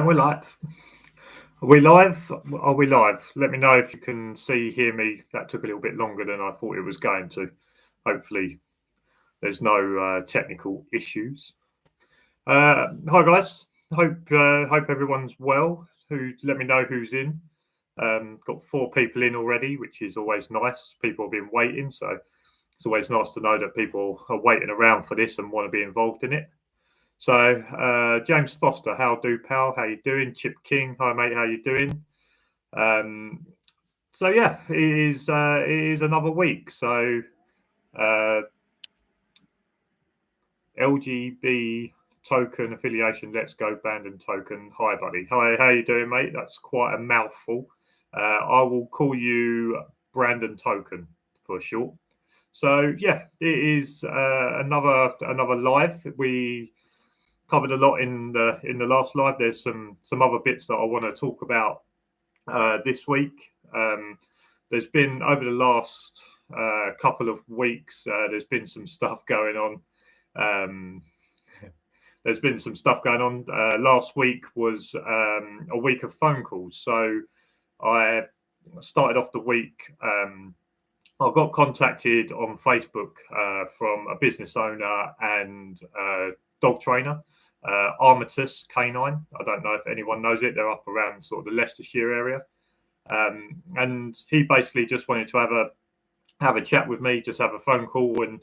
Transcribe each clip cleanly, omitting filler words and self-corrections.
we're live. Are we live? Are we live? Let me know if you can see, hear me. That took a little bit longer than I thought it was going to. Hopefully there's no technical issues. Hi guys. Hope everyone's well. Let me know who's in. Got 4 people in already, which is always nice. People have been waiting, so it's always nice to know that people are waiting around for this and want to be involved in it. So James Foster, how do pal? How you doing? Chip King, hi mate, how you doing? So yeah, it is another week. So LGB token affiliation, let's go Bandon token. Hi buddy, hi, how you doing mate? That's quite a mouthful. I will call you Brandon Token for short. So yeah, it is another live. We covered a lot in the last live. There's some other bits that I want to talk about this week. There's been over the last couple of weeks. There's been some stuff going on. There's been some stuff going on. Last week was a week of phone calls. So I started off the week. I got contacted on Facebook from a business owner and dog trainer, Armitage Canine. I don't know if anyone knows it. They're up around sort of the Leicestershire area, and he basically just wanted to have a chat with me, just have a phone call. And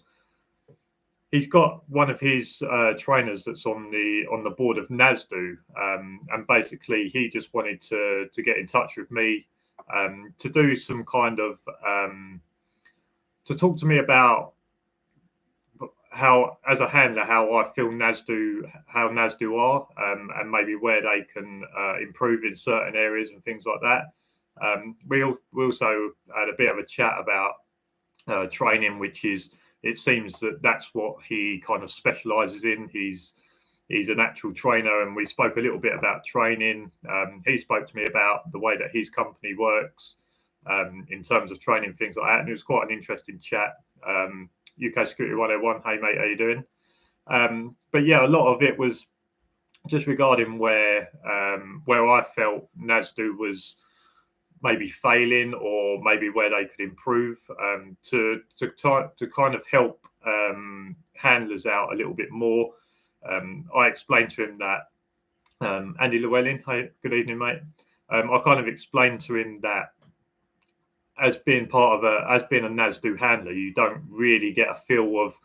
he's got one of his trainers that's on the board of NASDU, and basically he just wanted to get in touch with me to do some kind of to talk to me about how, as a handler, how I feel NASDU are, and maybe where they can improve in certain areas and things like that. We also had a bit of a chat about training, which is, it seems that that's what he kind of specialises in. He's an actual trainer, and we spoke a little bit about training. He spoke to me about the way that his company works in terms of training, things like that, and it was quite an interesting chat. UK Security 101, hey mate, how you doing? But yeah, a lot of it was just regarding where I felt NASDU was maybe failing, or maybe where they could improve, to kind of help handlers out a little bit more. I explained to him that Andy Llewellyn, hey, good evening mate. I kind of explained to him that as being a NASDU handler, you don't really get a feel of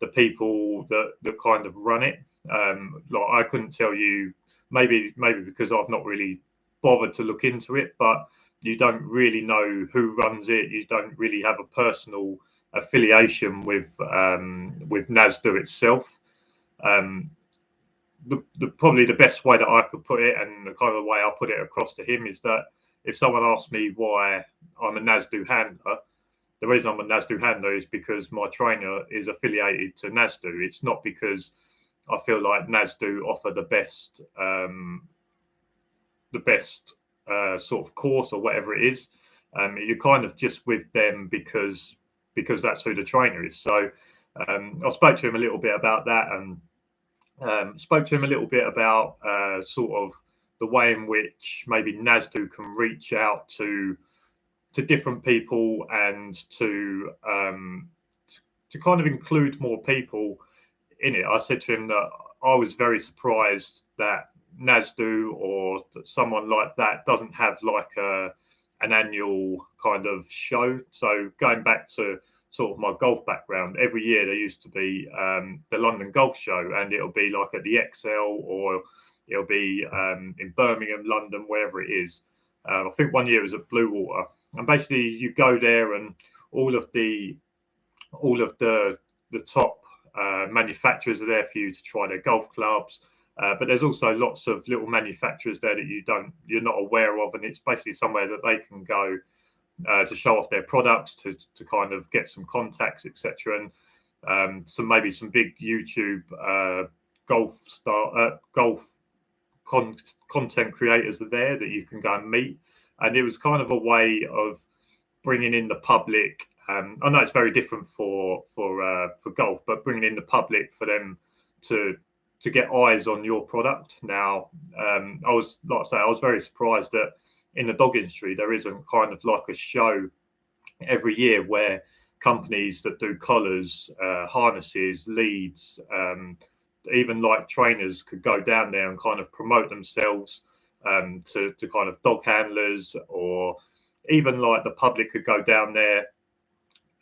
the people that kind of run it. Like, I couldn't tell you, maybe because I've not really bothered to look into it, but you don't really know who runs it. You don't really have a personal affiliation with NASDU itself. Probably the best way that I could put it, and the kind of way I put it across to him, is that if someone asks me why I'm a NASDU handler, the reason I'm a NASDU handler is because my trainer is affiliated to NASDU. It's not because I feel like NASDU offer the best sort of course or whatever it is. You're kind of just with them because that's who the trainer is. So I spoke to him a little bit about that, and spoke to him a little bit about sort of the way in which maybe NASDU can reach out to different people, and to kind of include more people in it. I said to him that I was very surprised that NASDU or someone like that doesn't have like an annual kind of show. So going back to sort of my golf background, every year there used to be the London Golf Show, and it'll be like at the XL, or it'll be in Birmingham, London, wherever it is. I think one year it was at Bluewater, and basically you go there, and all of the top manufacturers are there for you to try their golf clubs. But there's also lots of little manufacturers there that you're not aware of, and it's basically somewhere that they can go to show off their products, to kind of get some contacts, etc. And some big YouTube golf content creators are there that you can go and meet. And it was kind of a way of bringing in the public. I know it's very different for golf, but bringing in the public for them to to get eyes on your product. Now, I was very surprised that in the dog industry there isn't kind of like a show every year where companies that do collars, harnesses, leads, even like trainers could go down there and kind of promote themselves to kind of dog handlers, or even like the public could go down there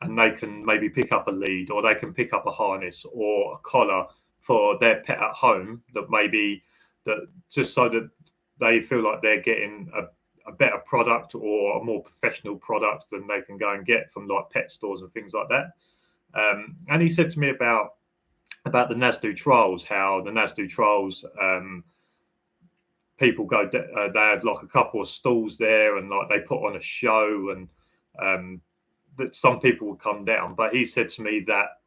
and they can maybe pick up a lead, or they can pick up a harness or a collar for their pet at home, that maybe that just so that they feel like they're getting a better product or a more professional product than they can go and get from like pet stores and things like that. And he said to me about the NASDU trials, how the NASDU trials, people go, they have like a couple of stalls there and like they put on a show, and that some people would come down. But he said to me that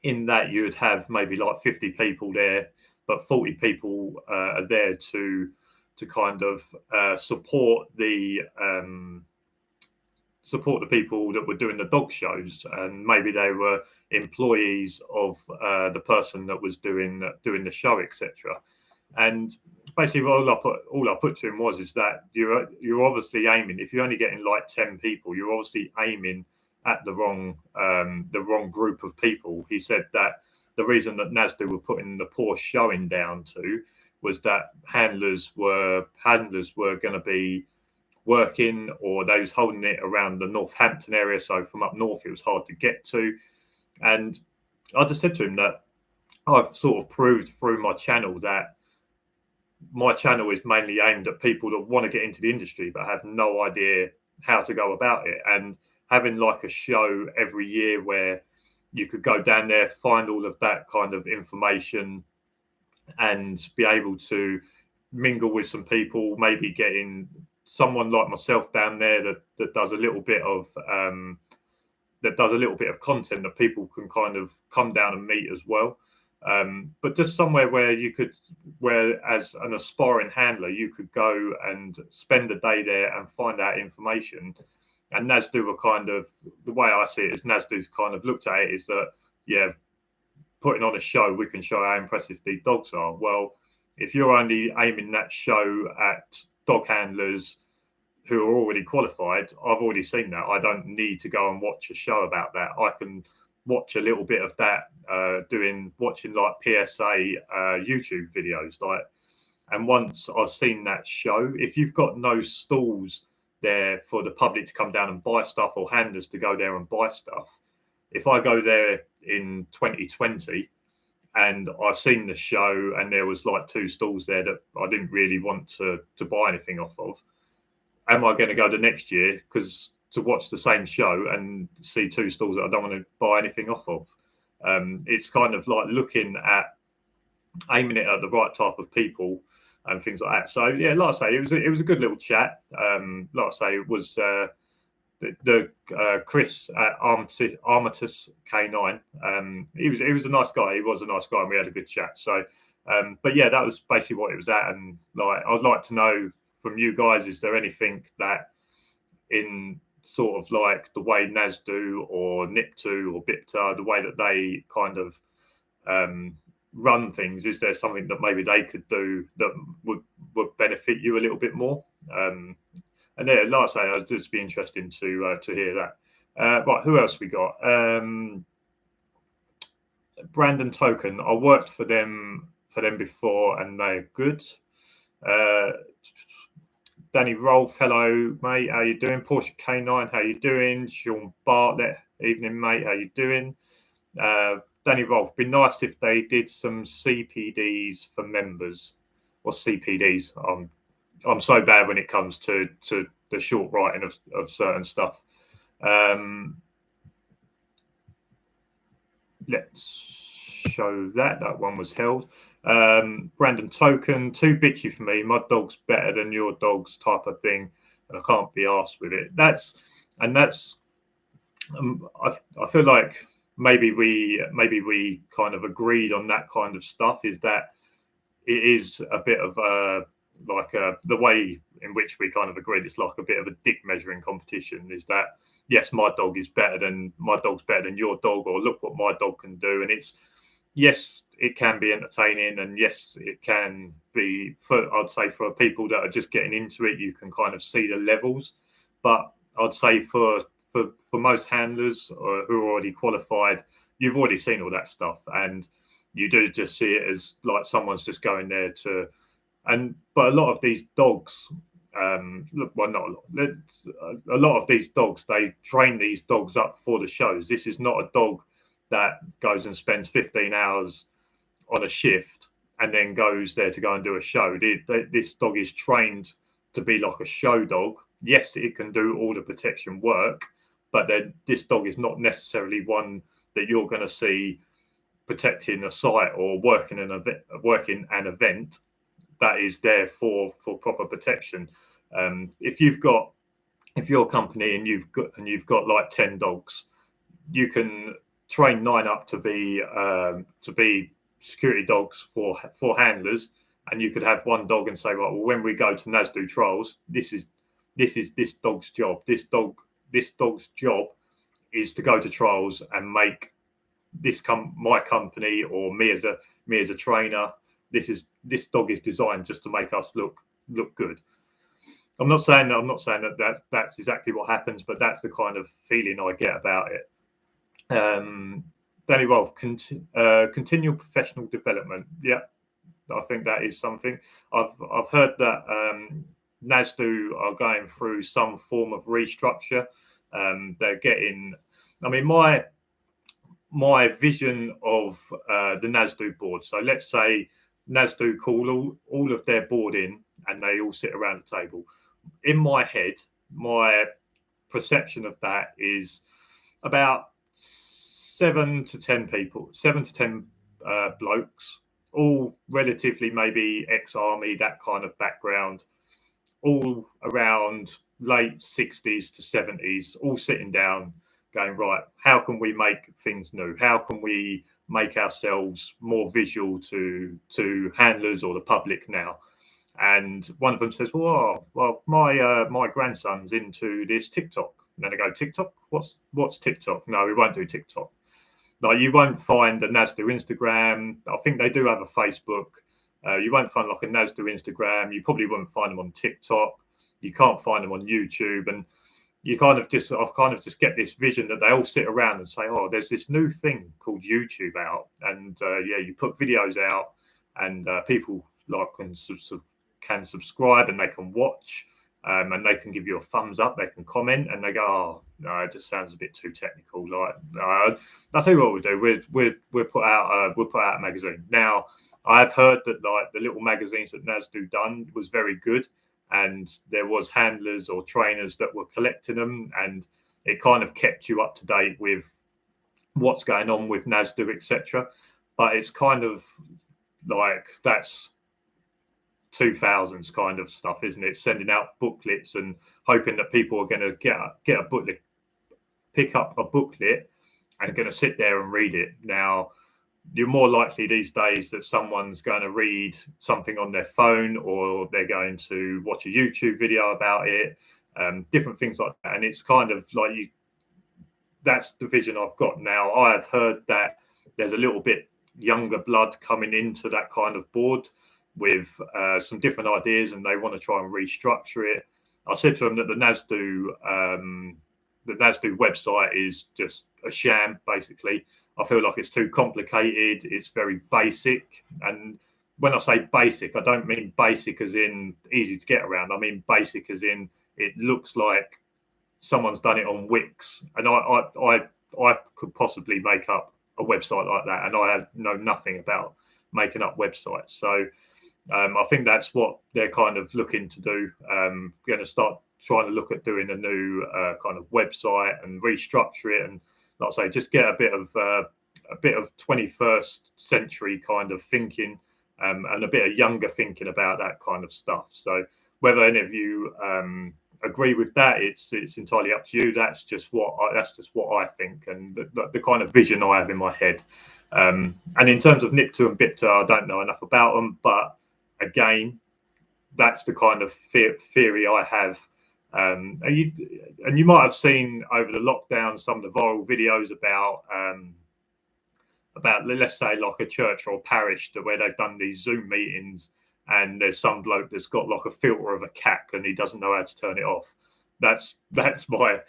in that you would have maybe like 50 people there, but 40 people are there to kind of support the people that were doing the dog shows, and maybe they were employees of the person that was doing the show, etc. And basically, all I put to him is that you're obviously aiming. If you're only getting like 10 people, you're obviously aiming at the wrong group of people. He said that the reason that NASDU were putting the poor showing down to was that handlers were going to be working, or they was holding it around the Northampton area. So from up north, it was hard to get to. And I just said to him that I've sort of proved through my channel that my channel is mainly aimed at people that want to get into the industry but have no idea how to go about it. And having like a show every year where you could go down there, find all of that kind of information, and be able to mingle with some people, maybe getting someone like myself down there that does a little bit of content that people can kind of come down and meet as well. But just somewhere where as an aspiring handler, you could go and spend a day there and find out information. And NASDU were kind of, the way I see it is NASDU's kind of looked at it is that, yeah, putting on a show, we can show how impressive these dogs are. Well, if you're only aiming that show at dog handlers who are already qualified, I've already seen that. I don't need to go and watch a show about that. I can watch a little bit of that, watching like PSA YouTube videos, like. And once I've seen that show, if you've got no stalls there for the public to come down and buy stuff, or handlers to go there and buy stuff, if I go there in 2020 and I've seen the show and there was like 2 stalls there that I didn't really want to buy anything off of, am I going to go the next year to watch the same show and see 2 stalls that I don't want to buy anything off of? It's kind of like aiming it at the right type of people and things like that. So yeah, like I say, it was a good little chat. Like I say, it was the Chris at Armitage K9. He was a nice guy. He was a nice guy, and we had a good chat. So, but yeah, that was basically what it was at. And like, I'd like to know from you guys, is there anything that in sort of like the way NASDU or NIP2 or BIPTA, the way that they kind of run things, is there something that maybe they could do that would benefit you a little bit more? And yeah, like I say, I'd just be interested to hear that. Right, who else we got? Brandon Token. I worked for them before, and they're good. Danny Rolfe, hello mate, how you doing? Porsche K9, how you doing? Sean Bartlett, evening mate, how you doing? Danny Rolfe, be nice if they did some CPDs for members. Or CPDs? I'm so bad when it comes to the short writing of certain stuff. Let's show that one was held. Brandon Token, too bitchy for me. My dog's better than your dog's, type of thing, and I can't be arsed with it. That's I feel like maybe we kind of agreed on that kind of stuff, is that it is a bit of the way in which we kind of agreed, it's like a bit of a dick measuring competition, is that yes, my dog's better than your dog, or look what my dog can do. And it's, yes, it can be entertaining, and yes, it can be I'd say for people that are just getting into it, you can kind of see the levels. But I'd say for most handlers who are already qualified, you've already seen all that stuff, and you do just see it as like someone's just going there to. But a lot of these dogs, well, not a lot. A lot of these dogs, they train these dogs up for the shows. This is not a dog that goes and spends 15 hours on a shift and then goes there to go and do a show. This dog is trained to be like a show dog. Yes, it can do all the protection work, but then this dog is not necessarily one that you're going to see protecting a site or working an event that is there for proper protection. If you're a company and you've got like 10 dogs, you can train 9 up to be security dogs for handlers, and you could have one dog and say, right, well, when we go to NASDU trials, this is this dog's job. This dog's job is to go to trials and make my company or me as a trainer. This dog is designed just to make us look good. I'm not saying that's exactly what happens, but that's the kind of feeling I get about it. Danny Wolf, continual professional development. Yeah, I think that is something. I've heard that NASDU are going through some form of restructure. They're getting. I mean, my vision of the NASDU board. So let's say NASDU call all of their board in, and they all sit around the table. In my head, my perception of that is about 7 to 10 people, 7 to 10 blokes, all relatively maybe ex-army, that kind of background, all around late 60s to 70s, all sitting down going, right, how can we make things new? How can we make ourselves more visual to handlers or the public now? And one of them says, well, my grandson's into this TikTok. And then I go, TikTok? What's TikTok? No, we won't do TikTok. Like, you won't find a NASDU Instagram. I think they do have a Facebook. You won't find like a NASDU Instagram. You probably won't find them on TikTok. You can't find them on YouTube. And I've kind of just get this vision that they all sit around and say, oh, there's this new thing called YouTube out. And you put videos out, and people like can subscribe, and they can watch, and they can give you a thumbs up, they can comment, and they go, oh no, it just sounds a bit too technical. Like, I'll tell you what we'll do. We'll put out a magazine. Now, I've heard that like the little magazines that NASDU done was very good, and there was handlers or trainers that were collecting them, and it kind of kept you up to date with what's going on with NASDU, etc. But it's kind of like that's 2000s kind of stuff, isn't it? Sending out booklets and hoping that people are going to get a booklet, pick up a booklet, and going to sit there and read it. Now, you're more likely these days that someone's going to read something on their phone, or they're going to watch a YouTube video about it, different things like that. And it's kind of like that's the vision I've got now. I have heard that there's a little bit younger blood coming into that kind of board with some different ideas, and they want to try and restructure it. I said to them that the NASDU website is just a sham, basically. I feel like it's too complicated. It's very basic. And when I say basic, I don't mean basic as in easy to get around. I mean basic as in it looks like someone's done it on Wix. And I could possibly make up a website like that, and I know nothing about making up websites. So I think that's what they're kind of looking to do. Going to start trying to look at doing a new kind of website and restructure it, and like I say, just get a bit of 21st century kind of thinking, and a bit of younger thinking about that kind of stuff. So whether any of you agree with that, it's entirely up to you. That's just what I think, and the kind of vision I have in my head. And in terms of NIPTA and BIPTA, I don't know enough about them, but again, that's the kind of theory I have. And you might have seen over the lockdown some of the viral videos let's say like a church or a parish where they've done these Zoom meetings, and there's some bloke that's got like a filter of a cat and he doesn't know how to turn it off. That's my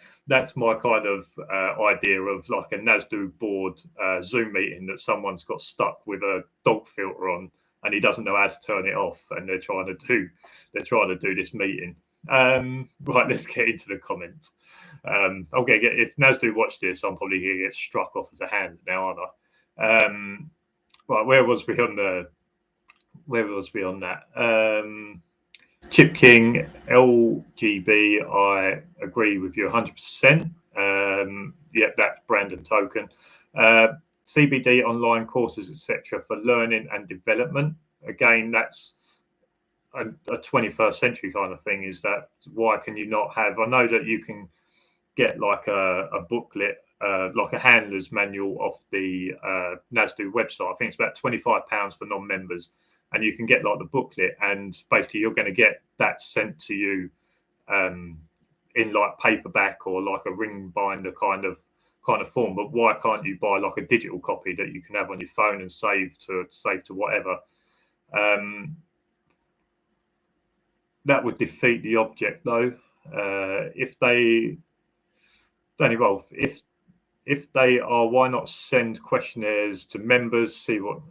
kind of idea of like a NASDU board Zoom meeting, that someone's got stuck with a dog filter on and he doesn't know how to turn it off, and they're trying to do this meeting. Right, let's get into the comments. If NASDU watch this, I'm probably gonna get struck off as a hand now, aren't I? Right, where was we on that? Chip King, LGB, I agree with you 100%. Yep, that's Brandon Token. CBD online courses, etc., for learning and development. Again, that's a 21st century kind of thing. Is that why can you not have? I know that you can get like a booklet, like a handler's manual off the NASDU website. I think it's about £25 for non-members. And you can get like the booklet, and basically you're going to get that sent to you in like paperback or like a ring binder kind of form. But why can't you buy like a digital copy that you can have on your phone and save to whatever? That would defeat the object, though. If they don't evolve, if they are, why not send questionnaires to members, see what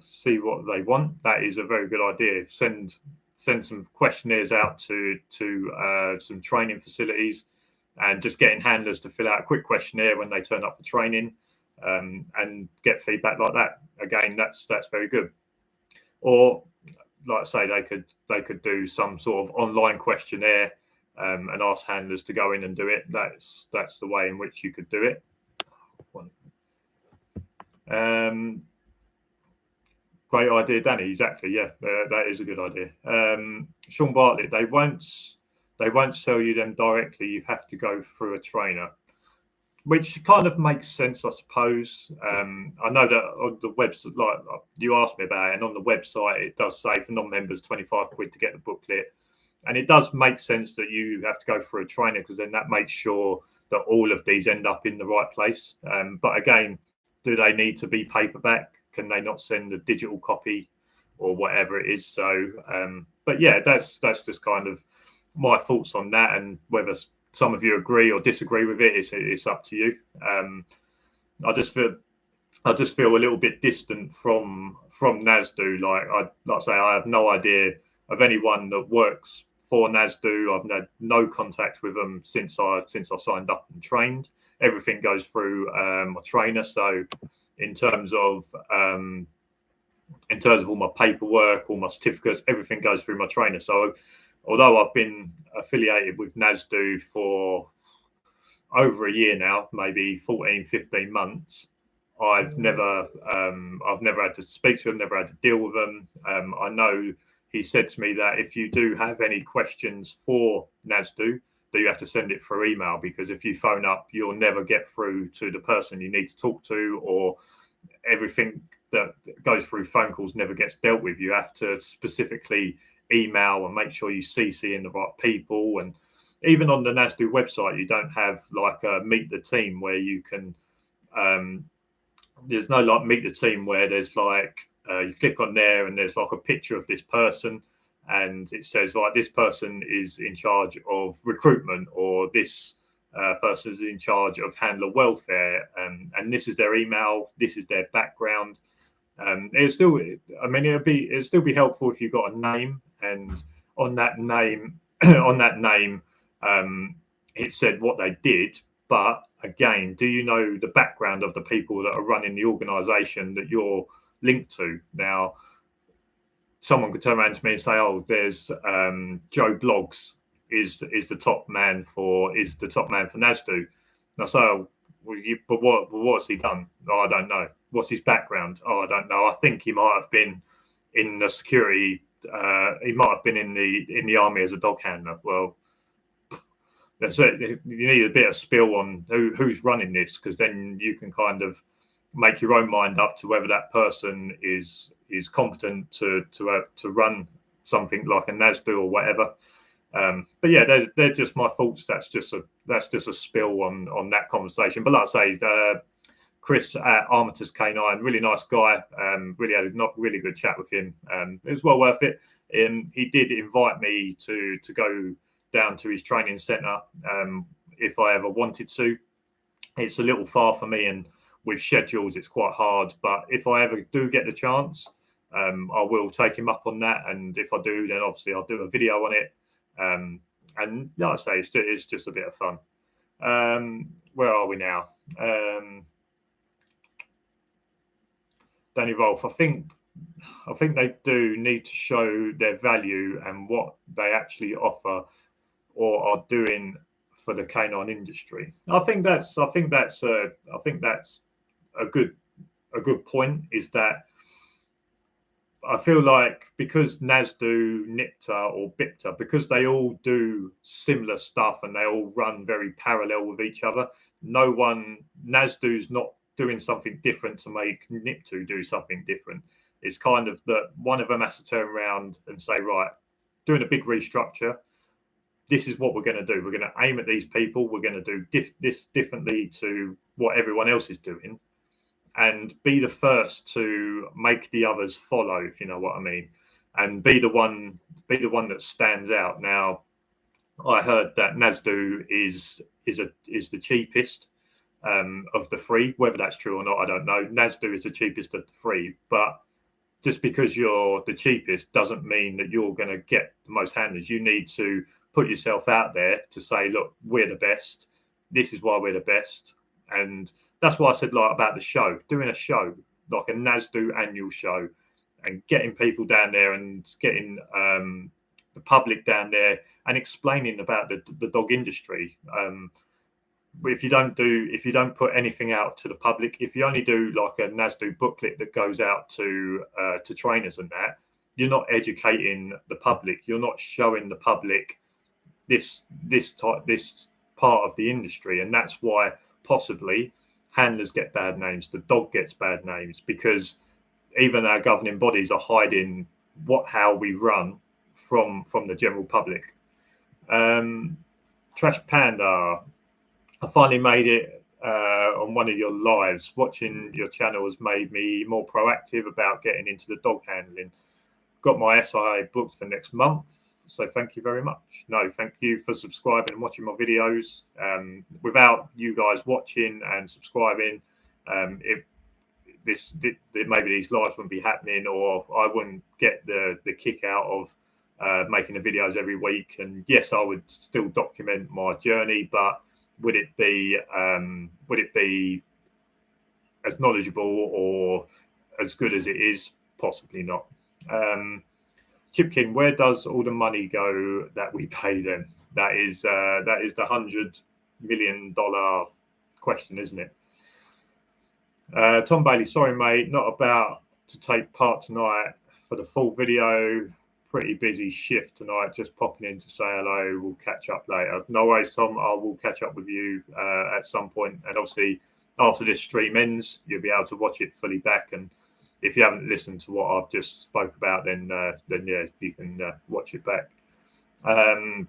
they want? That is a very good idea. Send some questionnaires out to some training facilities, and just getting handlers to fill out a quick questionnaire when they turn up for training, and get feedback like that. Again, that's very good. Or like I say, they could do some sort of online questionnaire and ask handlers to go in and do it. That's the way in which you could do it. Great idea, Danny. Exactly, yeah, that is a good idea. Sean Bartlett, they won't sell you them directly. You have to go through a trainer, which kind of makes sense, I suppose. I know that on the website, like you asked me about it, and on the website it does say for non-members £25 to get the booklet, and it does make sense that you have to go through a trainer, because then that makes sure that all of these end up in the right place. But again, do they need to be paperback? Can they not send a digital copy or whatever it is? So, but yeah, that's just kind of my thoughts on that, and whether some of you agree or disagree with it, it's up to you. I just feel a little bit distant from NASDU. Like I say, I have no idea of anyone that works for NASDU. I've had no contact with them since I signed up and trained. Everything goes through my trainer. So in terms of all my paperwork, all my certificates, everything goes through my trainer. So although I've been affiliated with NASDU for over a year now, maybe 14, 15 months, I've never had to speak to them, never had to deal with them. I know he said to me that if you do have any questions for NASDU, that you have to send it through email, because if you phone up, you'll never get through to the person you need to talk to, or everything that goes through phone calls never gets dealt with. You have to specifically email and make sure you CC in the right people. And even on the NASDU website, you don't have like a meet the team where you can, there's no like meet the team where there's like, you click on there and there's like a picture of this person, and it says like this person is in charge of recruitment, or this person is in charge of handler welfare, and this is their email, this is their background. It'd still be helpful if you got a name, and on that name it said what they did. But again, do you know the background of the people that are running the organization that you're linked to? Now, someone could turn around to me and say, "Oh, there's Joe Bloggs is the top man for NASDU." And I say, "Oh, but what's he done?" "Oh, I don't know." "What's his background?" "Oh, I don't know. I think he might have been in the security. He might have been in the army as a dog handler." Well, that's it. You need a bit of spill on who's running this, because then you can kind of make your own mind up to whether that person is competent to run something like a NASDU or whatever. But yeah, they're just my thoughts. That's just a spill on that conversation. But like I say, Chris at Armitage K9, really nice guy. Really had a really good chat with him. It was well worth it. He did invite me to go down to his training centre if I ever wanted to. It's a little far for me, and with schedules, it's quite hard. But if I ever do get the chance, I will take him up on that. And if I do, then obviously I'll do a video on it. And like I say, it's just a bit of fun. Where are we now? Danny Rolfe, I think they do need to show their value and what they actually offer or are doing for the canine industry. I think that's a good point. Is that I feel like because NASDU, NIPTA or BIPTA, because they all do similar stuff and they all run very parallel with each other, NASDU's not doing something different to make NIPTA do something different. It's kind of that one of them has to turn around and say, right, doing a big restructure, this is what we're going to do. We're going to aim at these people. We're going to do this differently to what everyone else is doing, and be the first to make the others follow, if you know what I mean, and be the one that stands out. Now, I heard that NASDU is the cheapest of the three. Whether that's true or not, I don't know. NASDU is the cheapest of the three, but just because you're the cheapest doesn't mean that you're going to get the most handlers. You need to put yourself out there to say, look, we're the best. This is why we're the best. And that's why I said about the show, doing a show, like a NASDU annual show, and getting people down there and getting the public down there and explaining about the dog industry. If you don't put anything out to the public, if you only do like a NASDU booklet that goes out to trainers and that, you're not educating the public. You're not showing the public this part of the industry, and that's why possibly handlers get bad names, the dog gets bad names, because even our governing bodies are hiding how we run from the general public. Trash Panda, I finally made it on one of your lives. Watching your channel has made me more proactive about getting into the dog handling. Got my SIA booked for next month, so thank you very much. No, thank you for subscribing and watching my videos. Without you guys watching and subscribing, maybe these lives wouldn't be happening, or I wouldn't get the kick out of making the videos every week. And yes, I would still document my journey, but would it be as knowledgeable or as good as it is? Possibly not. Chip King, where does all the money go that we pay them? That is the $100 million question, isn't it? Tom Bailey, sorry mate, not about to take part tonight for the full video. Pretty busy shift tonight, just popping in to say hello. We'll catch up later. No worries, Tom. I will catch up with you at some point. And obviously, after this stream ends, you'll be able to watch it fully back. And if you haven't listened to what I've just spoke about, then yeah, you can watch it back.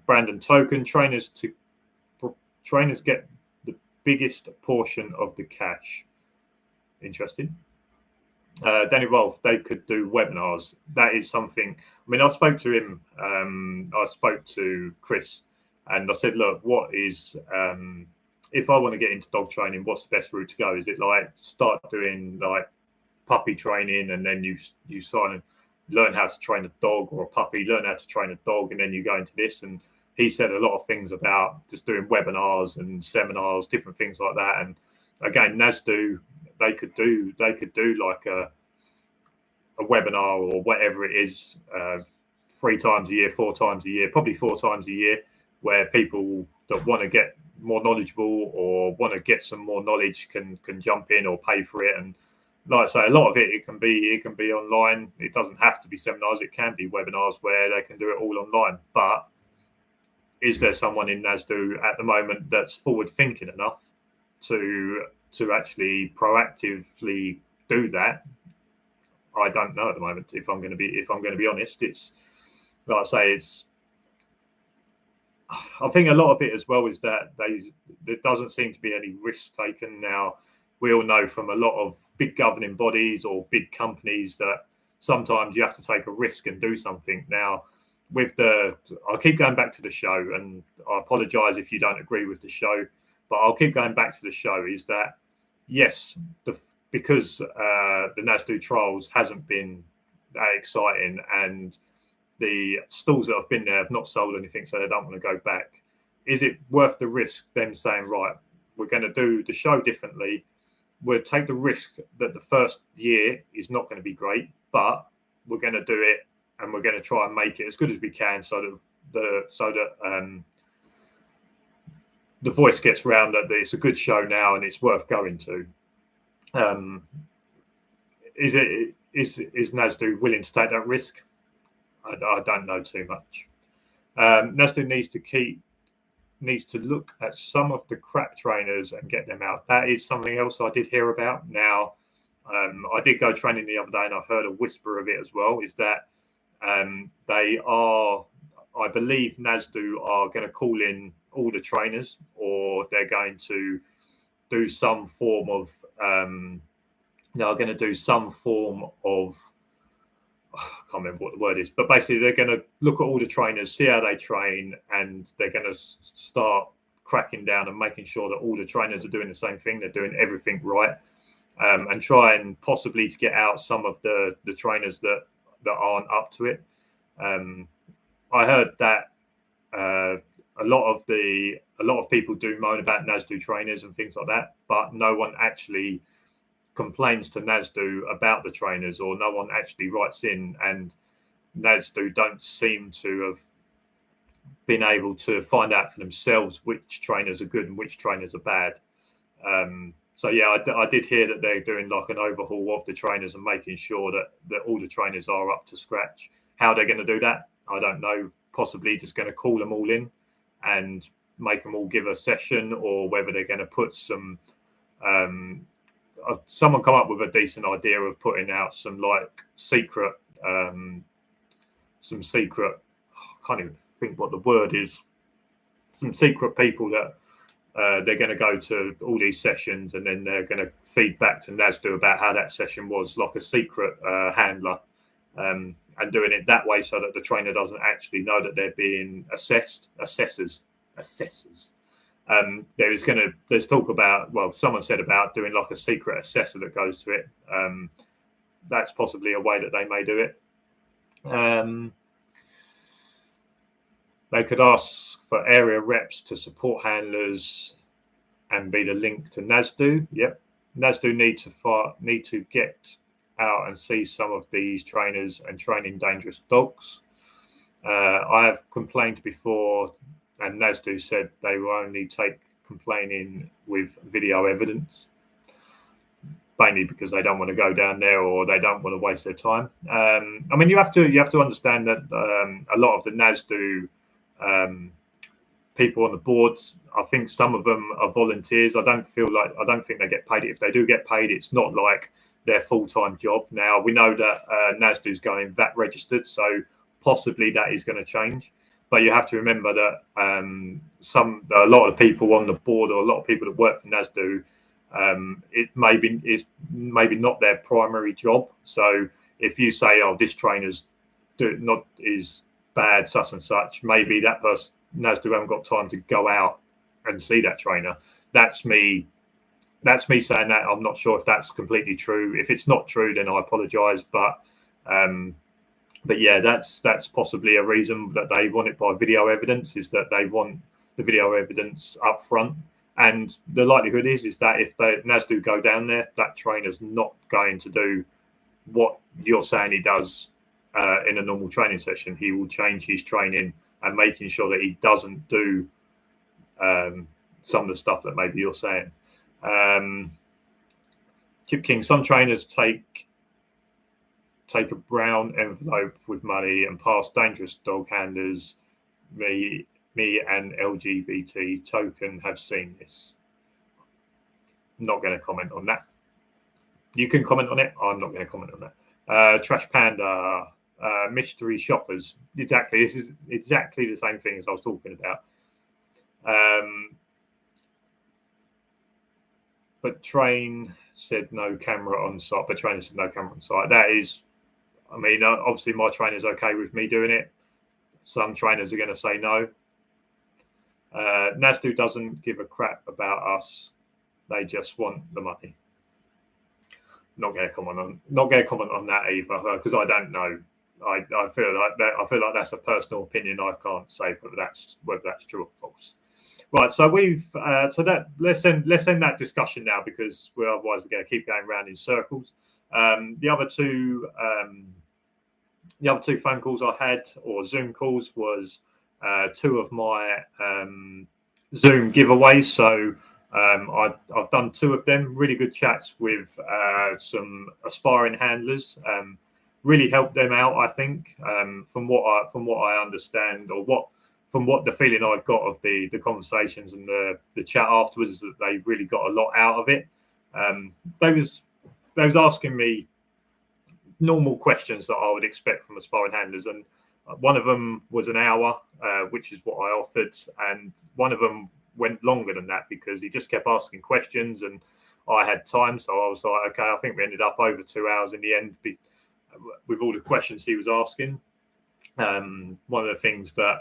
Brandon Token, trainers get the biggest portion of the cash. Interesting. Danny Rolfe, they could do webinars. That is something. I mean, I spoke to him. I spoke to Chris, and I said, look, what is if I want to get into dog training, what's the best route to go? Is it like start doing like puppy training, and then you sign and learn how to train a dog, or a puppy learn how to train a dog, and then you go into this? And he said a lot of things about just doing webinars and seminars, different things like that. And again, NASDU, they could do like a webinar or whatever it is, 3 times a year, 4 times a year, probably 4 times a year, where people that want to get more knowledgeable or want to get some more knowledge can jump in or pay for it. And like I say, a lot of it can be online. It doesn't have to be seminars. It can be webinars where they can do it all online. But is there someone in NASDU at the moment that's forward thinking enough to actually proactively do that? I don't know at the moment. If I'm going to be honest, it's like I say, I think a lot of it as well is that there doesn't seem to be any risk taken now. we all know from a lot of big governing bodies or big companies that sometimes you have to take a risk and do something. Now, I'll keep going back to the show, and I apologise if you don't agree with the show, but I'll keep going back to the show, is that, yes, because the NASDU trials hasn't been that exciting, and the stalls that have been there have not sold anything, so they don't want to go back. Is it worth the risk, them saying, right, we're going to do the show differently, we'll take the risk that the first year is not going to be great, but we're going to do it, and we're going to try and make it as good as we can, so that the voice gets round that it's a good show now and it's worth going to. Is NASDU willing to take that risk? I don't know too much. NASDU needs to look at some of the crap trainers and get them out. That is something else I did hear about. Now, I did go training the other day, and I heard a whisper of it as well, is that they are, I believe NASDU are going to call in all the trainers, or they're going to do some form of, I can't remember what the word is, but basically they're going to look at all the trainers, see how they train, and they're going to start cracking down and making sure that all the trainers are doing the same thing, they're doing everything right, and try and possibly to get out some of the trainers that aren't up to it. I heard that a lot of people do moan about NASDU trainers and things like that, but no one actually complains to NASDU about the trainers, or no one actually writes in, and NASDU don't seem to have been able to find out for themselves which trainers are good and which trainers are bad. So yeah, I did hear that they're doing like an overhaul of the trainers and making sure that all the trainers are up to scratch. How they're going to do that, I don't know. Possibly just going to call them all in and make them all give a session, or whether they're going to put some someone come up with a decent idea of putting out some like secret, I can't even think what the word is, some secret people that they're going to go to all these sessions, and then they're going to feed back to NASDU about how that session was, like a secret handler, and doing it that way so that the trainer doesn't actually know that they're being assessors. There's talk about, well, someone said about doing like a secret assessor that goes to it. That's possibly a way that they may do it. They could ask for area reps to support handlers and be the link to NASDU. Yep, NASDU need to get out and see some of these trainers and training dangerous dogs. I have complained before, and NASDU said they will only take complaining with video evidence, mainly because they don't want to go down there, or they don't want to waste their time. I mean, you have to understand that a lot of the NASDU people on the boards, I think some of them are volunteers. I don't think they get paid. If they do get paid, it's not like their full-time job. Now, we know that NASDU is going VAT registered, so possibly that is going to change. But you have to remember that a lot of people on the board, or a lot of people that work for NASDU, it is maybe not their primary job. So if you say, "Oh, this trainer's is bad, such and such," maybe that person, NASDU, haven't got time to go out and see that trainer. That's me saying that. I'm not sure if that's completely true. If it's not true, then I apologise. But yeah, that's possibly a reason that they want it by video evidence, is that they want the video evidence up front. And the likelihood is that if NASDU go down there, that trainer's not going to do what you're saying he does in a normal training session. He will change his training and making sure that he doesn't do some of the stuff that maybe you're saying. Chip King, some trainers take a brown envelope with money and pass dangerous dog handlers. Me and LGBT token have seen this. Not going to comment on that. You can comment on it. I'm not going to comment on that. Trash Panda, mystery shoppers. Exactly. This is exactly the same thing as I was talking about. but train said no camera on site. But trainer said no camera on site. That is, I mean, obviously my trainer's okay with me doing it. Some trainers are going to say no. NASDU doesn't give a crap about us. They just want the money. Not going to comment on that either, because I don't know. I feel like that. I feel like that's a personal opinion. I can't say whether that's true or false. Right. So let's end that discussion now, because otherwise we're going to keep going around in circles. The other two phone calls I had, or Zoom calls, was two of my Zoom giveaways. So I've done two of them. Really good chats with some aspiring handlers. Really helped them out, I think, from what I understand, or from what the feeling I got of the conversations and the chat afterwards, is that they really got a lot out of it. They was asking me normal questions that I would expect from aspiring handlers, and one of them was an hour, which is what I offered, and one of them went longer than that because he just kept asking questions, and I had time, so I was like, okay, I think we ended up over 2 hours in the end with all the questions he was asking. One of the things that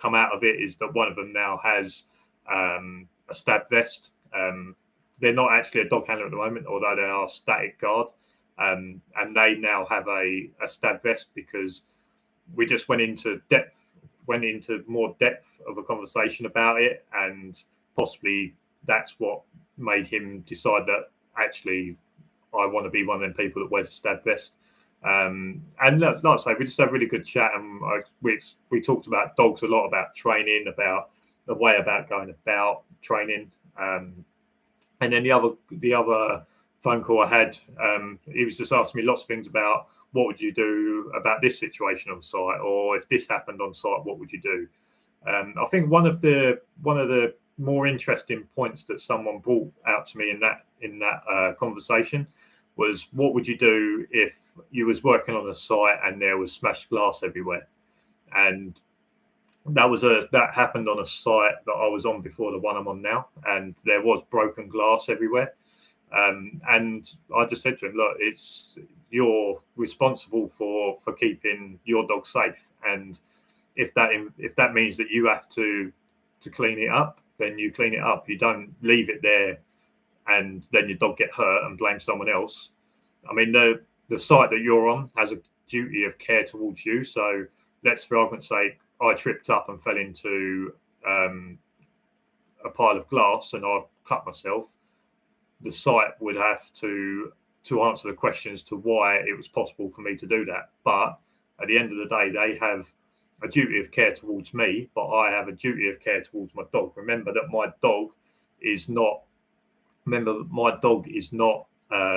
come out of it is that one of them now has a stab vest. They're not actually a dog handler at the moment, although they are static guard, and they now have a stab vest, because we just went into more depth of a conversation about it, and possibly that's what made him decide that actually I want to be one of them people that wears a stab vest. And like I say, we just had a really good chat, and we talked about dogs a lot, about training, about the way about going about training. And then the other phone call I had, he was just asking me lots of things about what would you do about this situation on site, or if this happened on site, what would you do? I think one of the more interesting points that someone brought out to me in that conversation was, what would you do if you was working on a site and there was smashed glass everywhere? And that happened on a site that I was on before the one I'm on now, and there was broken glass everywhere. And I just said to him, look, you're responsible for keeping your dog safe, and if that means that you have to clean it up, then you clean it up. You don't leave it there and then your dog get hurt and blame someone else. I mean, the site that you're on has a duty of care towards you. So let's, for argument's sake, I tripped up and fell into a pile of glass and I cut myself. The site would have to answer the questions to why it was possible for me to do that. But at the end of the day, they have a duty of care towards me, but I have a duty of care towards my dog. Remember that my dog is not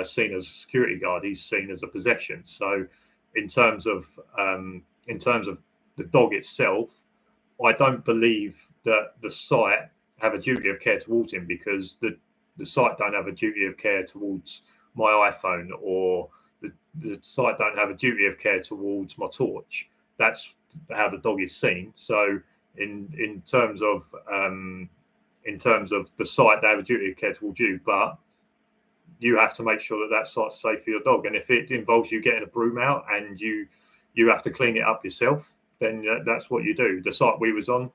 seen as a security guard. He's seen as a possession. So in terms of the dog itself, I don't believe that the site have a duty of care towards him, because the site don't have a duty of care towards my iPhone, or the site don't have a duty of care towards my torch. That's how the dog is seen. So in terms of the site, they have a duty of care towards you, but you have to make sure that site's safe for your dog. And if it involves you getting a broom out and you have to clean it up yourself, then that's what you do. The site we was on,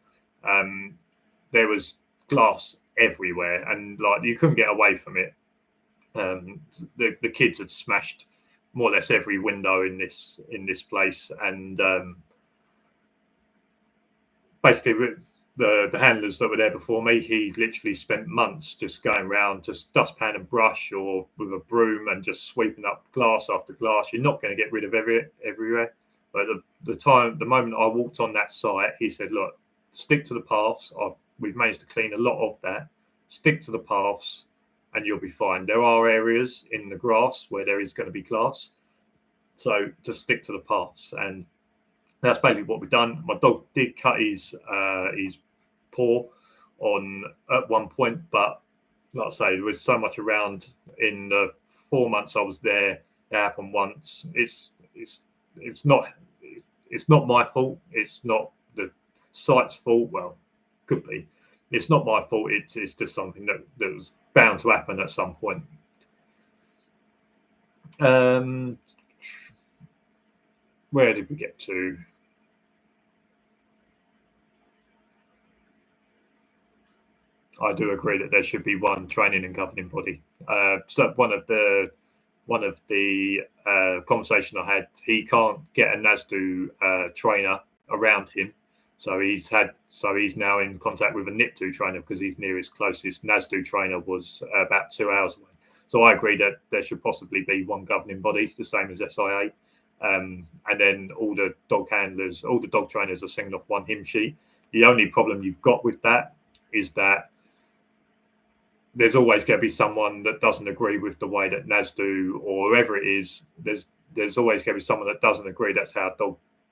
there was glass everywhere, and like you couldn't get away from it. The kids had smashed more or less every window in this place, and basically the handlers that were there before me, he literally spent months just going around, just dustpan and brush, or with a broom, and just sweeping up glass after glass. You're not going to get rid of everywhere. But the moment I walked on that site, he said, look, stick to the paths. We've managed to clean a lot of that. Stick to the paths and you'll be fine. There are areas in the grass where there is going to be glass, so just stick to the paths. And that's basically what we've done. My dog did cut his paw at one point, but like I say, there was so much around in the 4 months I was there. It happened once. It's not my fault. It's not the site's fault. Well, could be. it's not my fault. It's just something that was bound to happen at some point. Where did we get to? I do agree that there should be one training and governing body. So one of the conversation I had, he can't get a NASDU trainer around him, so he's now in contact with a NIPTU trainer because his nearest closest NASDU trainer was about 2 hours away. So I agree that there should possibly be one governing body, the same as SIA, and then all the dog handlers, all the dog trainers are singing off one hymn sheet. The only problem you've got with that is that there's always going to be someone that doesn't agree with the way that NASDU or whoever it is. There's always going to be someone that doesn't agree. That's how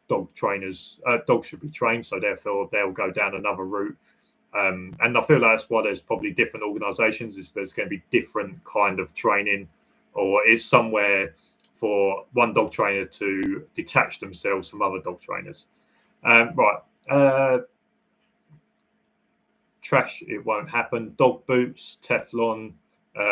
dogs should be trained. So therefore, they'll go down another route. And I feel that's why there's probably different organisations. Is there's going to be different kind of training, or is somewhere for one dog trainer to detach themselves from other dog trainers. Right. Trash, it won't happen. Dog boots, Teflon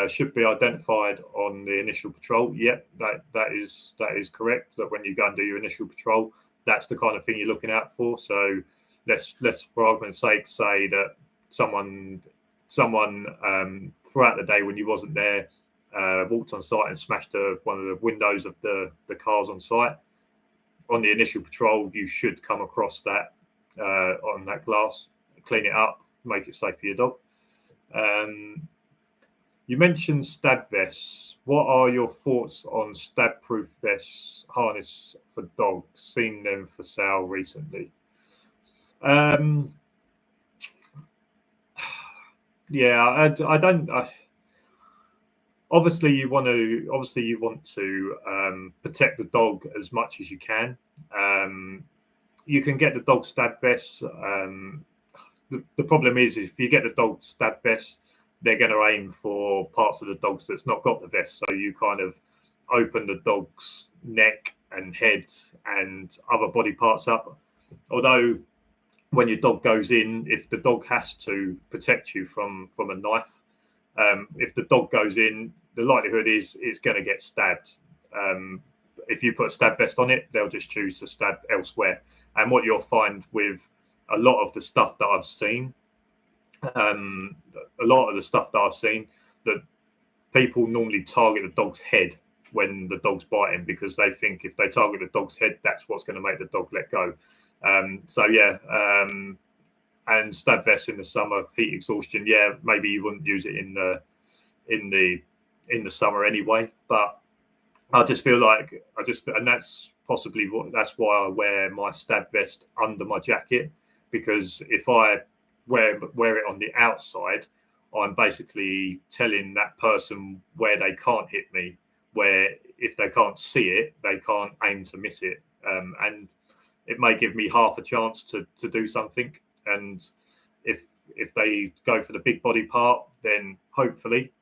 should be identified on the initial patrol. Yep, that is correct. That when you go and do your initial patrol, that's the kind of thing you're looking out for. So let's for argument's sake say that someone throughout the day when you wasn't there walked on site and smashed one of the windows of the cars on site. On the initial patrol, you should come across that on that glass, clean it up, make it safe for your dog. You mentioned stab vests. What are your thoughts on stab-proof vests harness for dogs? Seen them for sale recently. Yeah, I don't. Obviously, you want to protect the dog as much as you can. You can get the dog stab vests. The problem is if you get the dog stab vest, they're going to aim for parts of the dogs that's not got the vest. So you kind of open the dog's neck and head and other body parts up. Although when your dog goes in, if the dog has to protect you from a knife, if the dog goes in, the likelihood is it's going to get stabbed. If you put a stab vest on it, they'll just choose to stab elsewhere. And what you'll find with a lot of the stuff that I've seen, that people normally target the dog's head when the dog's biting because they think if they target the dog's head, that's what's going to make the dog let go. And stab vests in the summer, heat exhaustion. Yeah, maybe you wouldn't use it in the summer anyway. But I just feel like and that's possibly that's why I wear my stab vest under my jacket, because if I wear it on the outside, I'm basically telling that person where they can't hit me, where if they can't see it, they can't aim to miss it. And it may give me half a chance to do something. And if they go for the big body part, then hopefully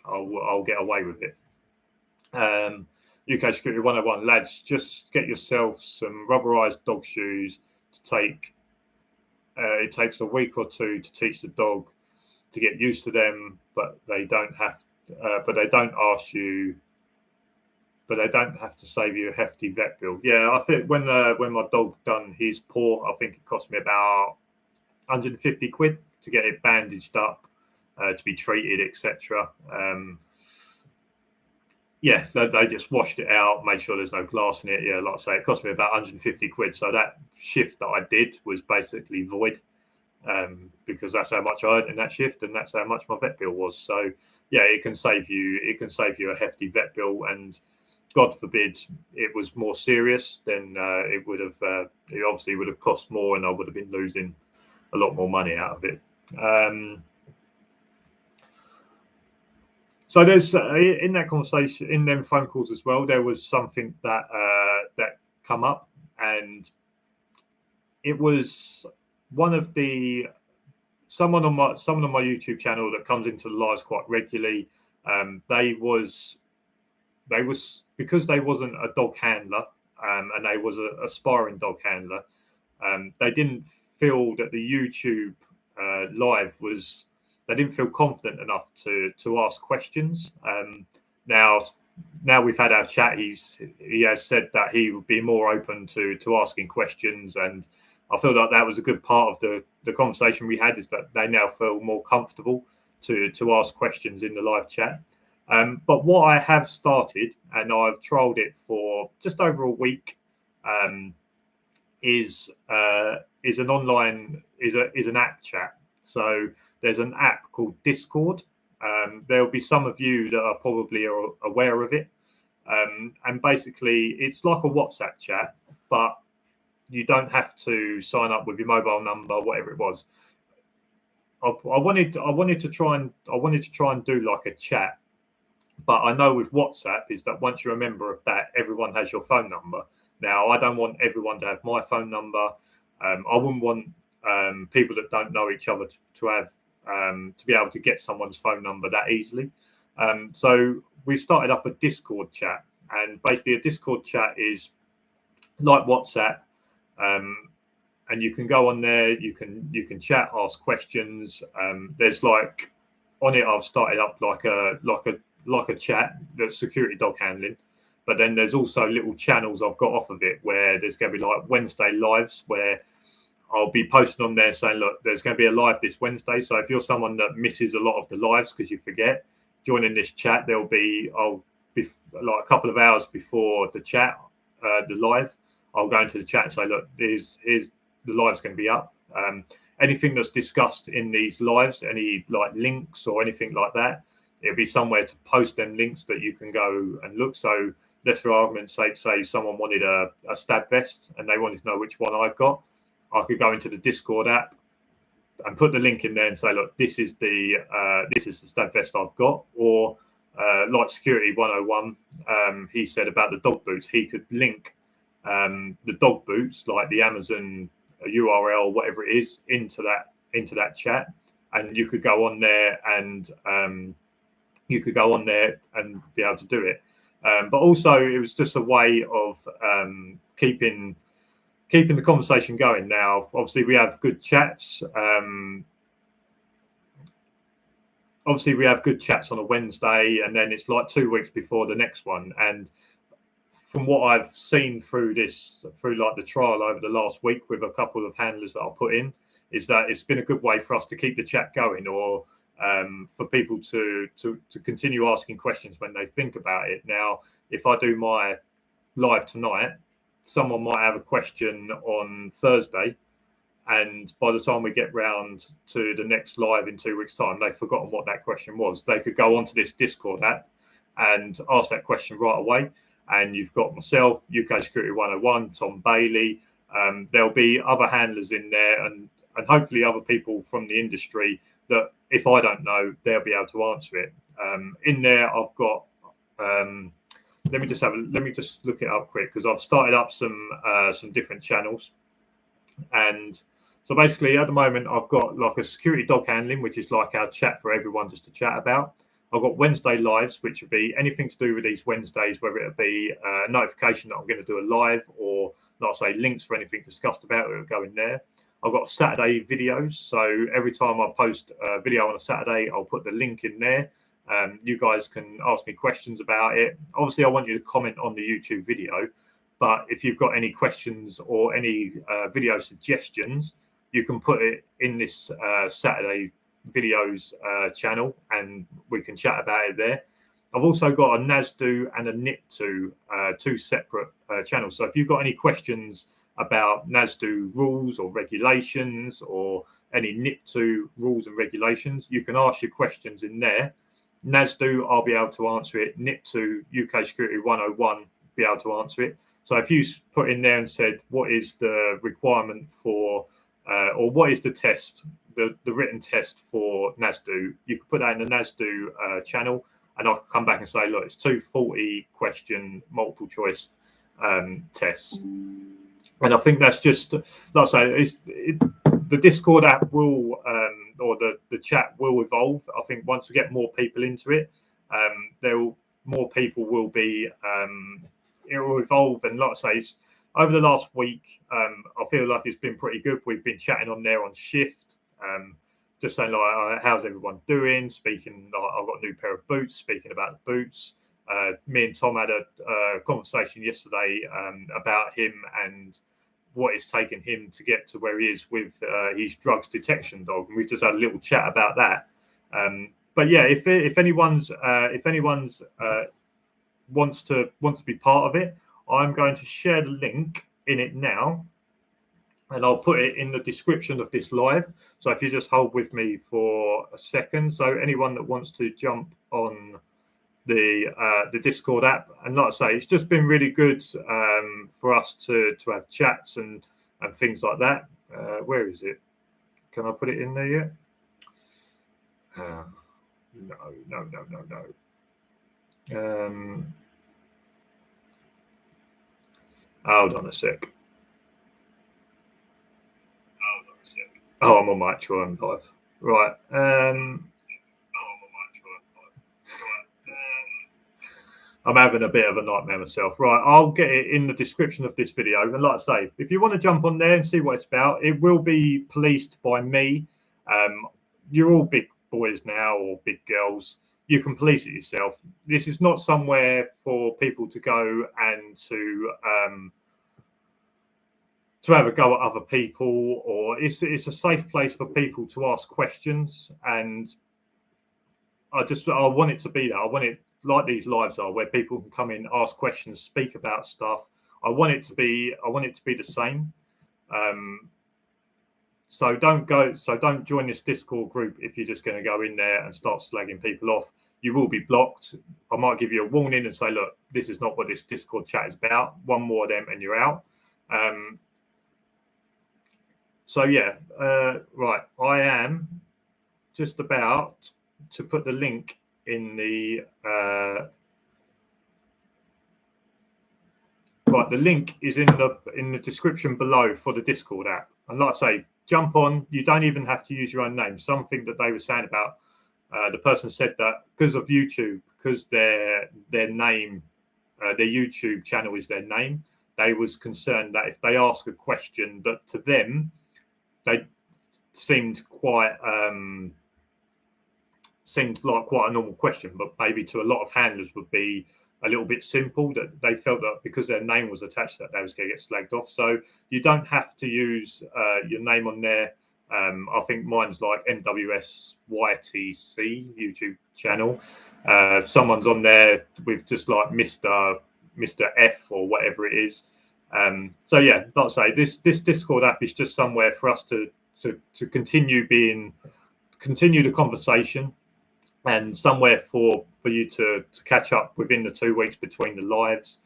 I'll get away with it. UK Security 101, lads, just get yourself some rubberized dog shoes to take. It takes a week or two to teach the dog to get used to them, but they don't have to save you a hefty vet bill. Yeah, I think when my dog done his paw, I think it cost me about 150 quid to get it bandaged up, to be treated, etc. Yeah, they just washed it out, made sure there's no glass in it. Yeah, like I say, it cost me about 150 quid. So that shift that I did was basically void, because that's how much I earned in that shift, and that's how much my vet bill was. So yeah, it can save you a hefty vet bill, and God forbid it was more serious, then it obviously would have cost more, and I would have been losing a lot more money out of it. So there's in that conversation, in them phone calls as well, there was something that come up, and it was someone on my YouTube channel that comes into the lives quite regularly. They was because they wasn't a dog handler, and they was a sparring dog handler. They didn't feel that the YouTube live was they didn't feel confident enough to ask questions. Now we've had our chat, he has said that he would be more open to asking questions, and I feel like that was a good part of the conversation we had, is that they now feel more comfortable to ask questions in the live chat. But what I have started, and I've trialed it for just over a week, is an online is an app chat. So there's an app called Discord. There'll be some of you that are probably aware of it, and basically it's like a WhatsApp chat, but you don't have to sign up with your mobile number, whatever it was. I wanted to try and do like a chat, but I know with WhatsApp is that once you're a member of that, everyone has your phone number. Now, I don't want everyone to have my phone number. I wouldn't want people that don't know each other to have to be able to get someone's phone number that easily. So we started up a Discord chat, and basically a Discord chat is like WhatsApp, and you can go on there. You can chat, ask questions. There's like on it, I've started up like a chat that's security dog handling. But then there's also little channels I've got off of it where there's going to be like Wednesday lives where I'll be posting on there saying, look, there's going to be a live this Wednesday. So if you're someone that misses a lot of the lives because you forget, joining this chat, I'll be like a couple of hours before the chat, the live, I'll go into the chat and say, look, here's the live's going to be up. Anything that's discussed in these lives, any like links or anything like that, it'll be somewhere to post them links that you can go and look. So let's, for argument's sake, say someone wanted a stab vest and they wanted to know which one I've got. I could go into the Discord app and put the link in there and say, look, this is the stab vest I've got. Or like Security 101, he said about the dog boots, he could link the dog boots, like the Amazon URL, whatever it is, into that chat, and you could go on there and be able to do it. But also, it was just a way of keeping the conversation going. Now, obviously, we have good chats. Obviously, we have good chats on a Wednesday, and then it's like 2 weeks before the next one. And from what I've seen through like the trial over the last week with a couple of handlers that I'll put in, is that it's been a good way for us to keep the chat going, or for people to continue asking questions when they think about it. Now, if I do my live tonight, someone might have a question on Thursday, and by the time we get round to the next live in 2 weeks' time, they've forgotten what that question was. They could go onto this Discord app and ask that question right away. And you've got myself, UK Security 101, Tom Bailey. There'll be other handlers in there, and hopefully other people from the industry that if I don't know, they'll be able to answer it. In there, I've got. Let me just look it up quick, because I've started up some different channels, and so basically at the moment I've got like a security dog handling, which is like our chat for everyone just to chat about. I've got Wednesday lives, which would be anything to do with these Wednesdays, whether it be a notification that I'm going to do a live, or like I say, links for anything discussed about it will go in there. I've got Saturday videos, so every time I post a video on a Saturday, I'll put the link in there. You guys can ask me questions about it. Obviously, I want you to comment on the YouTube video, but if you've got any questions or any video suggestions, you can put it in this Saturday videos channel, and we can chat about it there. I've also got a NASDU and a NIPTU, two separate channels. So if you've got any questions about NASDU rules or regulations, or any NIPTU rules and regulations, you can ask your questions in there. NASDU, I'll be able to answer it. NIPTU, UK Security 101, be able to answer it. So if you put in there and said, what is the requirement for, or what is the test, the written test for NASDU, you could put that in the NASDU channel, and I'll come back and say, look, it's 240 question multiple choice tests. And I think that's just, like I say, the Discord app will, or the chat will evolve. I think once we get more people into it, more people will be, it will evolve. And like I say, over the last week, I feel like it's been pretty good. We've been chatting on there on shift. just saying like, how's everyone doing? Speaking, like, I've got a new pair of boots. Speaking about the boots, me and Tom had a conversation yesterday about him and what it's taken him to get to where he is with his drugs detection dog, and we just had a little chat about that. But yeah, if anyone's wants to be part of it, I'm going to share the link in it now, and I'll put it in the description of this live. So if you just hold with me for a second, so anyone that wants to jump on the Discord app, and like I say, it's just been really good for us to have chats and things like that. Where is it? Can I put it in there yet? No. Hold on a sec. Oh, I'm on my actual own live. Right. I'm having a bit of a nightmare myself. Right, I'll get it in the description of this video. And like I say, if you want to jump on there and see what it's about, it will be policed by me. You're all big boys now, or big girls. You can police it yourself. This is not somewhere for people to go and to have a go at other people, or it's a safe place for people to ask questions. And I want it to be that. I want it like these lives are, where people can come in, ask questions, speak about stuff. I want it to be the same. So don't join this Discord group if you're just going to go in there and start slagging people off. You will be blocked. I might give you a warning and say, look, this is not what this Discord chat is about. One more of them and you're out. So yeah, right. I am just about to put the link in the right. The link is in the description below for the Discord app. And like I say, jump on. You don't even have to use your own name. Something that they were saying about the person said that because of YouTube, because their name, their YouTube channel is their name, they was concerned that if they ask a question that to them, they seemed like quite a normal question, but maybe to a lot of handlers would be a little bit simple, that they felt that because their name was attached that they was going to get slagged off. So you don't have to use your name on there. I think mine's like MWSYTC YouTube channel. Someone's on there with just like Mr. F or whatever it is. So yeah, like I say, this Discord app is just somewhere for us to continue the conversation, and somewhere for you to catch up within the 2 weeks between the lives.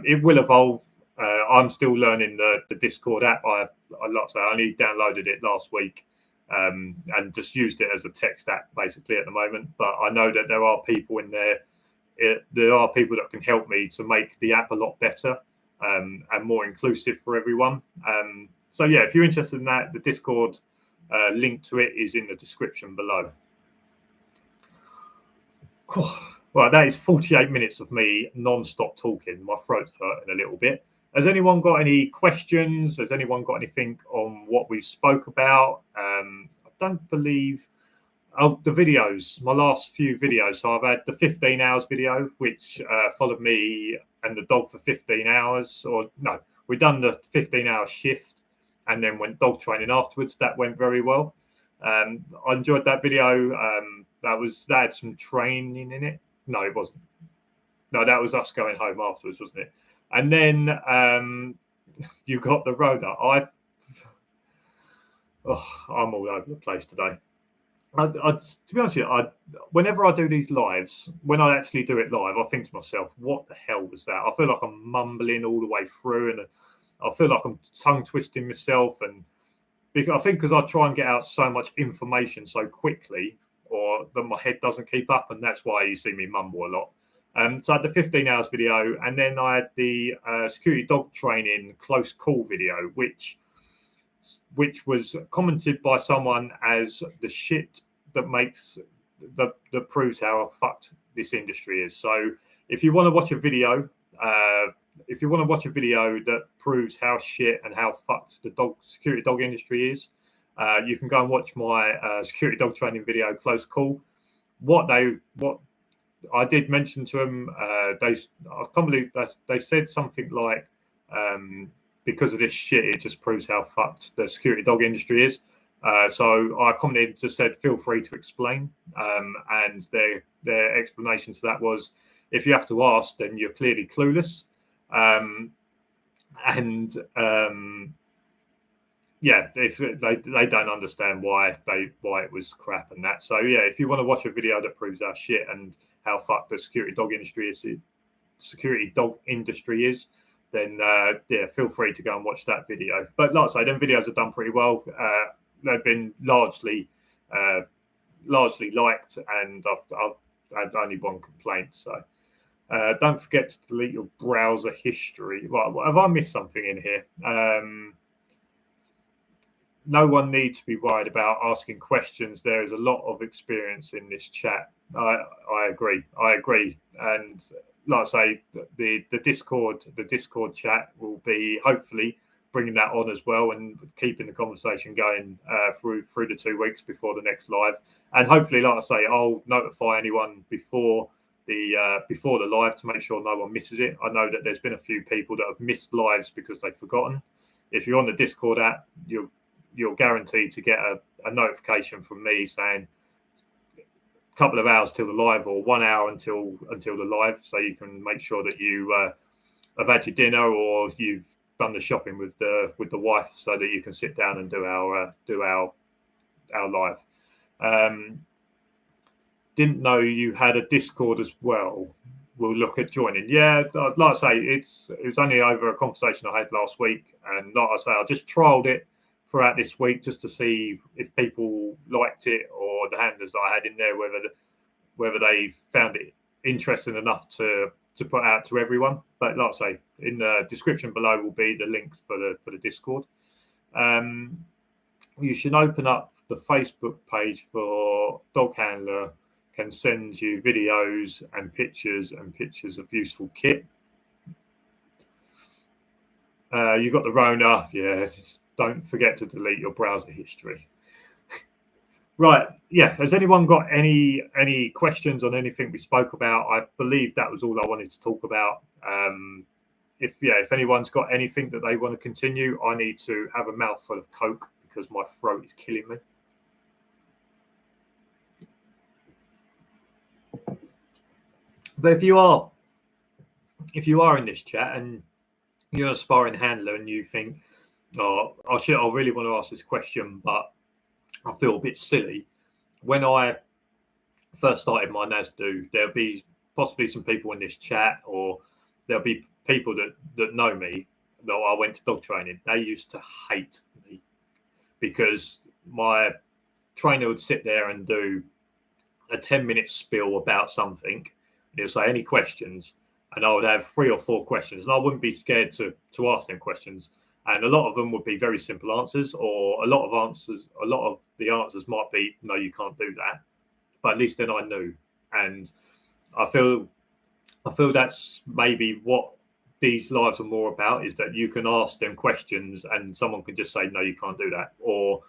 It will evolve. I'm still learning the Discord app. I only downloaded it last week and just used it as a text app basically at the moment. But I know that there are people in there. There are people that can help me to make the app a lot better and more inclusive for everyone. So yeah, if you're interested in that, the Discord link to it is in the description below. Well, that is 48 minutes of me non-stop talking. My throat's hurting a little bit. Has anyone got any questions? Has anyone got anything on what we spoke about? I don't believe... Oh, the videos, my last few videos. So I've had the 15 hours video, which followed me and the dog for 15 hours. Or no, we done the 15-hour shift and then went dog training afterwards. That went very well. I enjoyed that video. That had some training in it. No, it wasn't. No, that was us going home afterwards, wasn't it? And then you got the rotor. I'm all over the place today. To be honest with you, whenever I do these lives, when I actually do it live, I think to myself, what the hell was that? I feel like I'm mumbling all the way through, and I feel like I'm tongue twisting myself. And I think because I try and get out so much information so quickly, or that my head doesn't keep up, and that's why you see me mumble a lot. So I had the 15 hours video, and then I had the security dog training close call video, which was commented by someone as the shit that makes that proves how fucked this industry is. So if you want to watch a video, that proves how shit and how fucked the security dog industry is, You can go and watch my security dog training video, Close Call. What I did mention to them, I can't believe that they said something like, because of this shit, it just proves how fucked the security dog industry is. So I commented, just said, feel free to explain. And their explanation to that was, if you have to ask, then you're clearly clueless. Yeah, if they don't understand why it was crap and that. So yeah, if you want to watch a video that proves our shit and how fucked the security dog industry is, then yeah, feel free to go and watch that video. But like I say, them videos have done pretty well. They've been largely liked, and I've had only one complaint. So don't forget to delete your browser history. Well, have I missed something in here? No one needs to be worried about asking questions. There is a lot of experience in this chat. I agree. And like I say, the Discord chat will be hopefully bringing that on as well and keeping the conversation going through the 2 weeks before the next live. And hopefully, like I say, I'll notify anyone before the live to make sure no one misses it. I know that there's been a few people that have missed lives because they've forgotten. If you're on the Discord app, you're guaranteed to get a notification from me saying a couple of hours till the live, or 1 hour until the live, so you can make sure that you have had your dinner or you've done the shopping with the wife, so that you can sit down and do our live. Didn't know you had a Discord as well. We'll look at joining. Yeah, like I say, it was only over a conversation I had last week, and like I say, I just trialed it throughout this week just to see if people liked it, or the handlers that I had in there, whether they found it interesting enough to put out to everyone. But like I say, in the description below will be the link for the Discord. You should open up the Facebook page for Dog Handler, can send you videos and pictures of useful kit. You got the Rona, yeah. Just don't forget to delete your browser history. Right, yeah. Has anyone got any questions on anything we spoke about? I believe that was all I wanted to talk about. If anyone's got anything that they want to continue, I need to have a mouthful of Coke because my throat is killing me. But if you are in this chat and you're a sparring handler and you think, oh shit, I really want to ask this question, but I feel a bit silly. When I first started my NASDU, there'll be possibly some people in this chat, or there'll be people that know me, that I went to dog training. They used to hate me because my trainer would sit there and do a 10-minute spiel about something. He'll say, any questions? And I would have 3 or 4 questions, and I wouldn't be scared to ask them questions. And a lot of them would be very simple answers, or a lot of the answers might be, no, you can't do that. But at least then I knew. And I feel that's maybe what these lives are more about, is that you can ask them questions and someone can just say, no, you can't do that. Or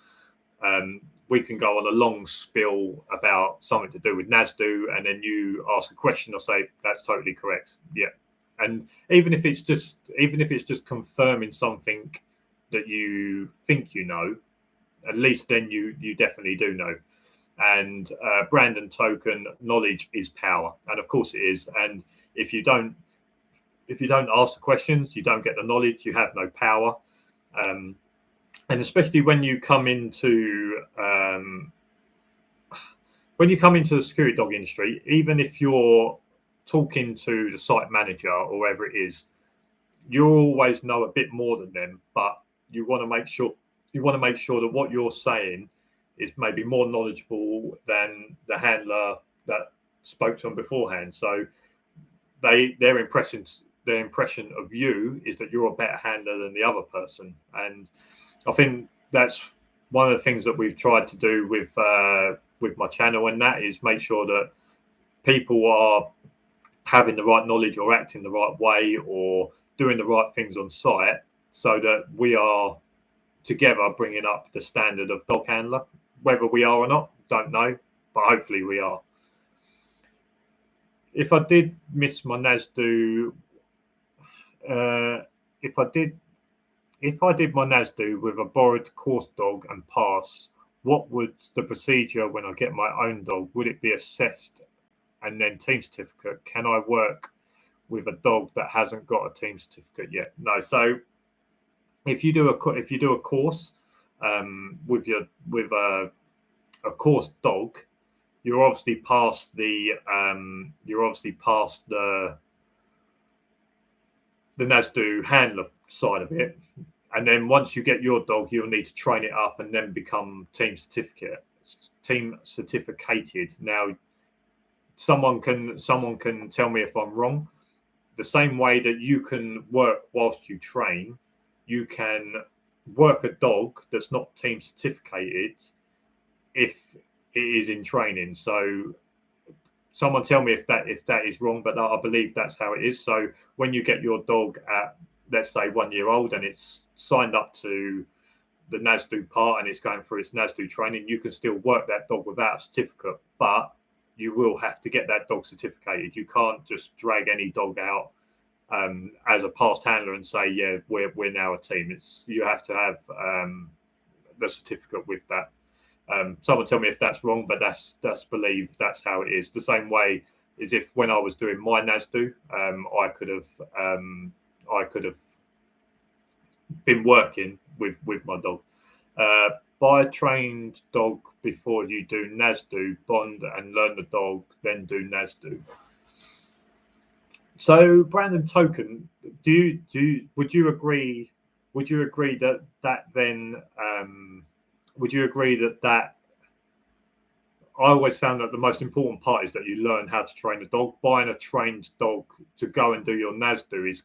we can go on a long spiel about something to do with NASDU, and then you ask a question, I'll say, that's totally correct. Yeah. And even if it's just confirming something that you think you know, at least then you definitely do know. And Brandon Token, knowledge is power, and of course it is. And if you don't ask the questions, you don't get the knowledge, you have no power. And especially when you come into the security dog industry, even if you're talking to the site manager or whoever it is, you always know a bit more than them, but you want to make sure that what you're saying is maybe more knowledgeable than the handler that spoke to them beforehand. So their impression of you is that you're a better handler than the other person. And I think that's one of the things that we've tried to do with my channel, and that is make sure that people are having the right knowledge or acting the right way or doing the right things on site, so that we are together bringing up the standard of dog handler. Whether we are or not, don't know, but hopefully we are. If I did miss my NASDU, if I did my NASDU with a borrowed course dog and pass, what would the procedure when I get my own dog? Would it be assessed and then team certificate? Can I work with a dog that hasn't got a team certificate yet? No. So if you do a course with a course dog, you're obviously past the NASDU handler side of it. And then once you get your dog, you'll need to train it up and then become team certificated. Now, someone can tell me if I'm wrong. The same way that you can work whilst you train, you can work a dog that's not team certificated if it is in training. So someone tell me if that is wrong, but I believe that's how it is. So when you get your dog at, let's say, 1 year old and it's signed up to the NASDU part and it's going through its NASDU training, you can still work that dog without a certificate, but you will have to get that dog certificated. You can't just drag any dog out as a past handler and say, yeah, we're now a team. You have to have the certificate with that. Someone tell me if that's wrong, but that's believed that's how it is. The same way as if when I was doing my NASDU, I could have been working with my dog. Buy a trained dog before you do NASDU, bond and learn the dog, then do NASDU. So Brandon Token, would you agree that I always found that the most important part is that you learn how to train a dog. Buying a trained dog to go and do your NASDU is,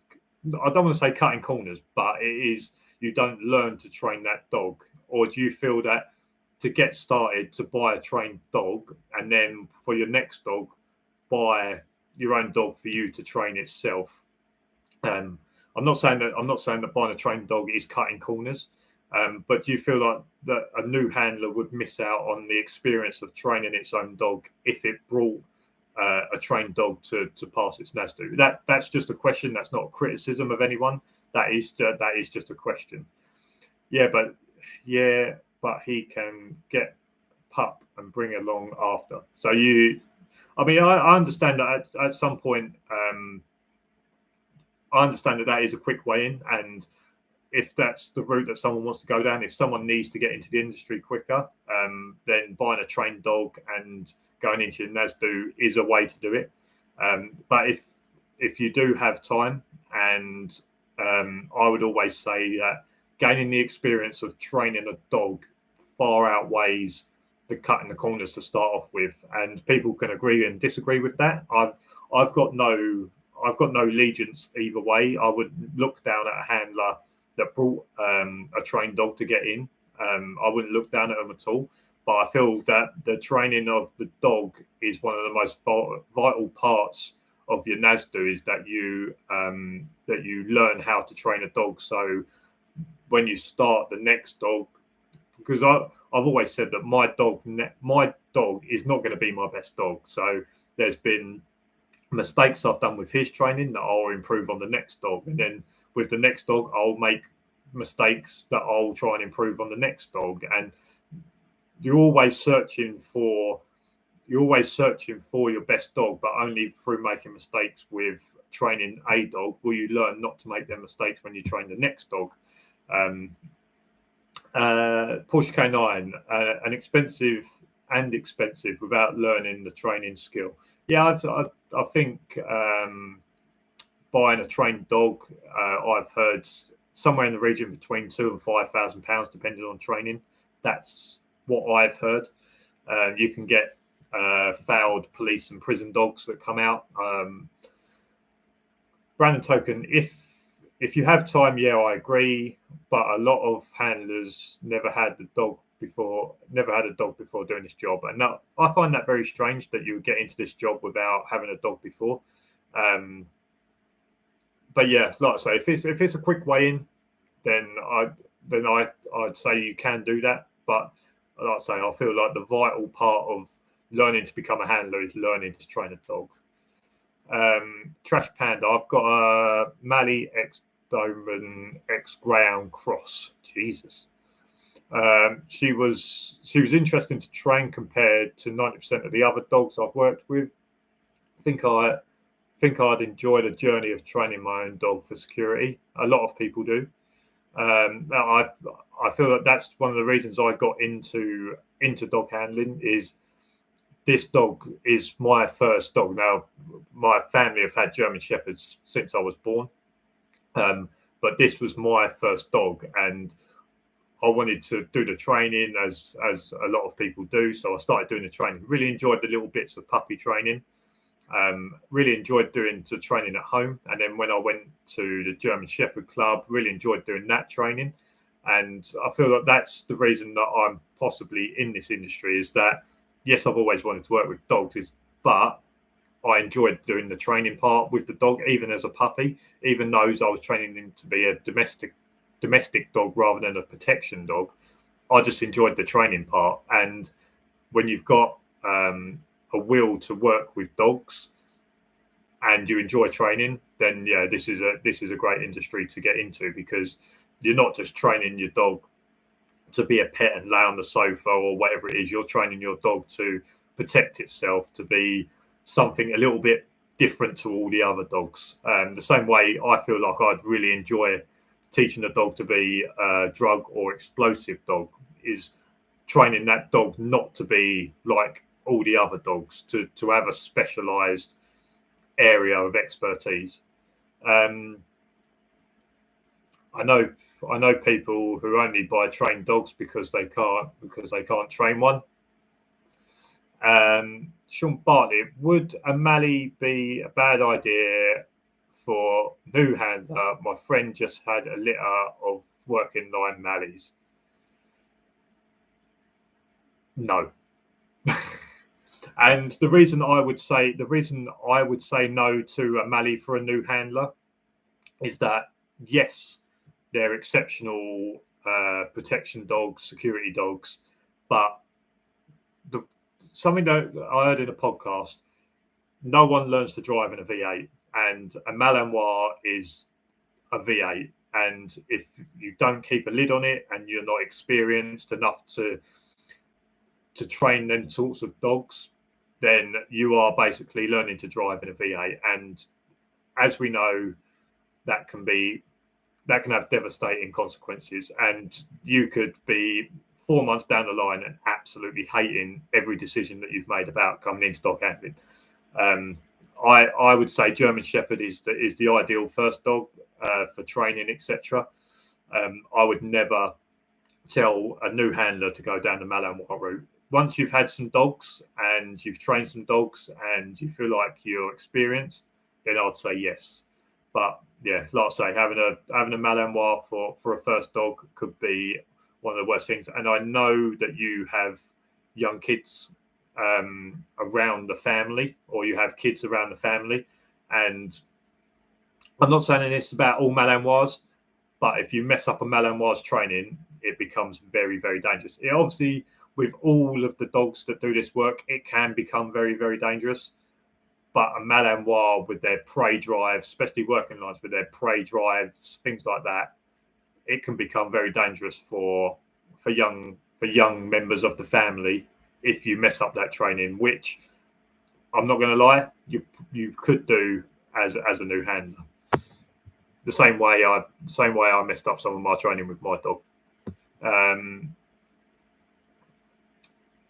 I don't want to say cutting corners, but it is, you don't learn to train that dog. Or do you feel that to get started, to buy a trained dog and then for your next dog, buy your own dog for you to train itself? I'm not saying that buying a trained dog is cutting corners. But do you feel like that a new handler would miss out on the experience of training its own dog if it brought a trained dog to pass its NASDU? That's just a question. That's not a criticism of anyone. That is just a question. Yeah, but he can get pup and bring along after. So I understand that at some point. I understand that is a quick way in, and if that's the route that someone wants to go down, if someone needs to get into the industry quicker, then buying a trained dog and going into NASDU is a way to do it. But if you do have time, and I would always say that gaining the experience of training a dog far outweighs the cutting the corners to start off with, and people can agree and disagree with that. I've got no allegiance either way. I would look down at a handler that brought a trained dog to get in. I wouldn't look down at them at all. But I feel that the training of the dog is one of the most vital parts of your NASDU, is that you learn how to train a dog. So when you start the next dog, because I've always said that my dog is not going to be my best dog. So there's been mistakes I've done with his training that I'll improve on the next dog, and then with the next dog I'll make mistakes that I'll try and improve on the next dog. And you're always searching for your best dog, but only through making mistakes with training a dog will you learn not to make them mistakes when you train the next dog. Porsche K9, an expensive without learning the training skill. Yeah, I think buying a trained dog, I've heard somewhere in the region between £2,000 and £5,000, depending on training. That's what I've heard. You can get failed police and prison dogs that come out. Brandon Token, if you have time, yeah, I agree. But a lot of handlers never had a dog before doing this job, and I find that very strange that you would get into this job without having a dog before. But yeah, like I say, if it's a quick way in, then then I'd say you can do that. But like I say, I feel like the vital part of learning to become a handler is learning to train a dog. Trash Panda, I've got a Mali X Doberman X Greyhound Cross. Jesus. She was interesting to train compared to 90% of the other dogs I've worked with. I think I'd enjoy the journey of training my own dog for security. A lot of people do. I feel that that's one of the reasons I got into dog handling. Is this dog is my first dog. Now, my family have had German Shepherds since I was born, but this was my first dog, and I wanted to do the training as a lot of people do. So I started doing the training. Really enjoyed the little bits of puppy training. Really enjoyed doing the training at home. And then when I went to the German Shepherd Club, really enjoyed doing that training. And I feel like that's the reason that I'm possibly in this industry, is that, yes, I've always wanted to work with dogs, but I enjoyed doing the training part with the dog, even as a puppy, even though I was training him to be a domestic dog rather than a protection dog. I just enjoyed the training part. And when you've got a will to work with dogs and you enjoy training, then yeah, this is a great industry to get into, because you're not just training your dog to be a pet and lay on the sofa or whatever it is. You're training your dog to protect itself, to be something a little bit different to all the other dogs. The same way I feel like I'd really enjoy teaching a dog to be a drug or explosive dog, is training that dog not to be like all the other dogs, to have a specialized area of expertise. I know people who only buy trained dogs because they can't train one. Sean Bartley, would a Mali be a bad idea for new handler? My friend just had a litter of working line Malis. No. And the reason I would say no to a Mali for a new handler is that, yes, they're exceptional protection dogs, security dogs, but something that I heard in a podcast, no one learns to drive in a V8, and a Malinois is a V8, and if you don't keep a lid on it and you're not experienced enough to train them sorts of dogs, then you are basically learning to drive in a V8. And as we know, that can have devastating consequences, and you could be 4 months down the line and absolutely hating every decision that you've made about coming into dog handling. I would say German Shepherd is the ideal first dog for training, etc. I would never tell a new handler to go down the Malinois route. Once you've had some dogs and you've trained some dogs and you feel like you're experienced, then I'd say yes. But yeah, like I say, having a Malinois for a first dog could be one of the worst things. And I know that you have young kids around the family, or you have kids around the family. And I'm not saying this about all Malinois, but if you mess up a Malinois training, it becomes very, very dangerous. It obviously, with all of the dogs that do this work, it can become very, very dangerous. But a Malinois with their prey drive, especially working lines with their prey drives, things like that, it can become very dangerous for young members of the family if you mess up that training, which I'm not going to lie, you could do as a new handler. The same way I messed up some of my training with my dog.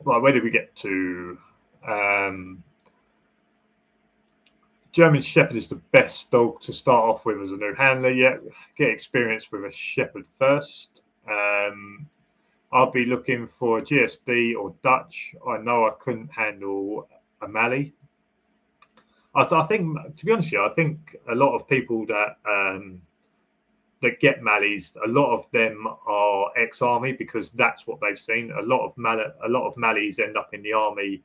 Right, where did we get to? German Shepherd is the best dog to start off with as a new handler. Yeah, get experience with a Shepherd first. I'll be looking for a GSD or Dutch. I know I couldn't handle a Mali. I think, to be honest with you, I think a lot of people that get Malis, a lot of them are ex-army, because that's what they've seen. A lot of Malis end up in the army,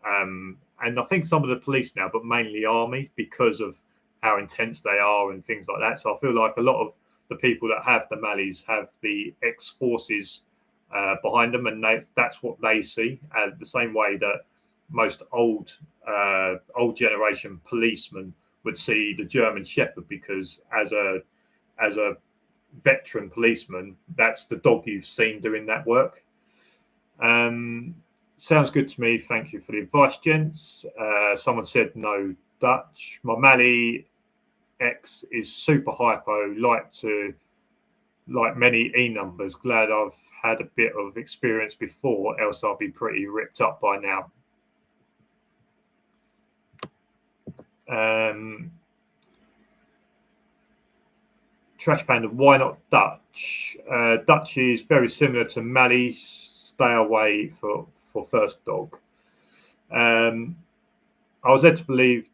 and I think some of the police now, but mainly army, because of how intense they are and things like that. So I feel like a lot of the people that have the Malleys have the ex-forces behind them, and that's what they see. The same way that most old generation policemen would see the German Shepherd, because as a veteran policeman, that's the dog you've seen doing that work. Sounds good to me. Thank you for the advice, gents. Someone said no Dutch. My Mallee X is super hypo, like many E numbers. Glad I've had a bit of experience before, else I'll be pretty ripped up by now. Trash Panda, why not Dutch? Dutch is very similar to Mallee. Stay away for first dog. I was led to believe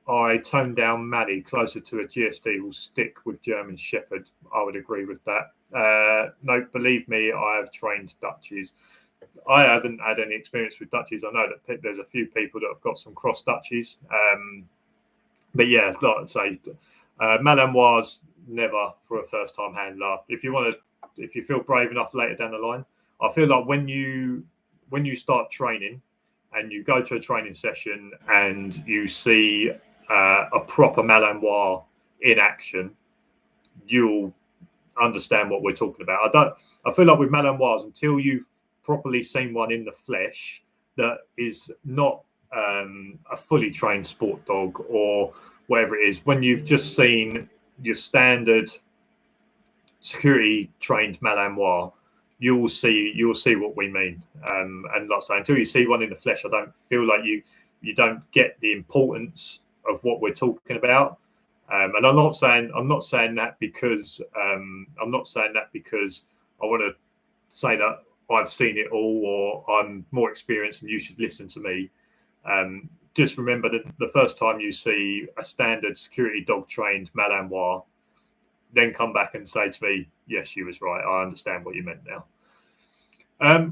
I toned down Mallee closer to a GSD will stick with German Shepherd. I would agree with that. No, believe me, I have trained Dutchies. I haven't had any experience with Dutchies. I know that there's a few people that have got some cross Dutchies. But yeah, like I say, Malinois never for a first-time handler. If you feel brave enough later down the line, I feel like when you start training and you go to a training session and you see a proper Malinois in action, you'll understand what we're talking about. I feel like with Malinois, until you've properly seen one in the flesh that is not a fully trained sport dog or whatever it is, when you've just seen your standard security trained Malinois, you'll see what we mean. And like I say, until you see one in the flesh, I don't feel like you don't get the importance of what we're talking about. And I'm not saying that because I want to say that I've seen it all or I'm more experienced and you should listen to me. Just remember that the first time you see a standard security dog trained Malinois, then come back and say to me, yes, you was right. I understand what you meant now.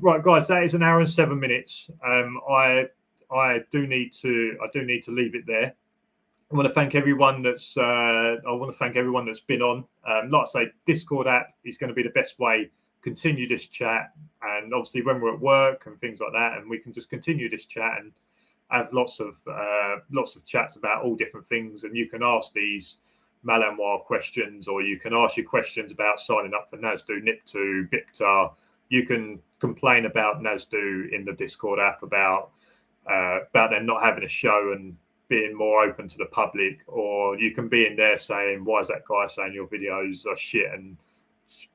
Right, guys, that is an hour and 7 minutes. I do need to leave it there. I want to thank everyone that's been on. Like I say, Discord app is going to be the best way to continue this chat, and obviously when we're at work and things like that, and we can just continue this chat and have lots of chats about all different things. And you can ask these Malinois questions, or you can ask your questions about signing up for NASDU, NIP2, BIPTA. You can complain about NASDU in the Discord app about them not having a show and being more open to the public, or you can be in there saying, why is that guy saying your videos are shit, and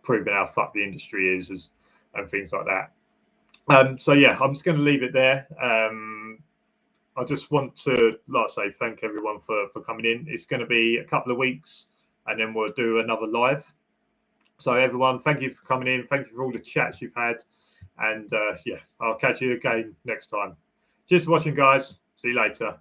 proving how fucked the industry is and things like that. So yeah, I'm just going to leave it there. I just want to, like I say, thank everyone for coming in. It's going to be a couple of weeks and then we'll do another live. So everyone, thank you for coming in. Thank you for all the chats you've had. And yeah, I'll catch you again next time. Cheers for watching, guys. See you later.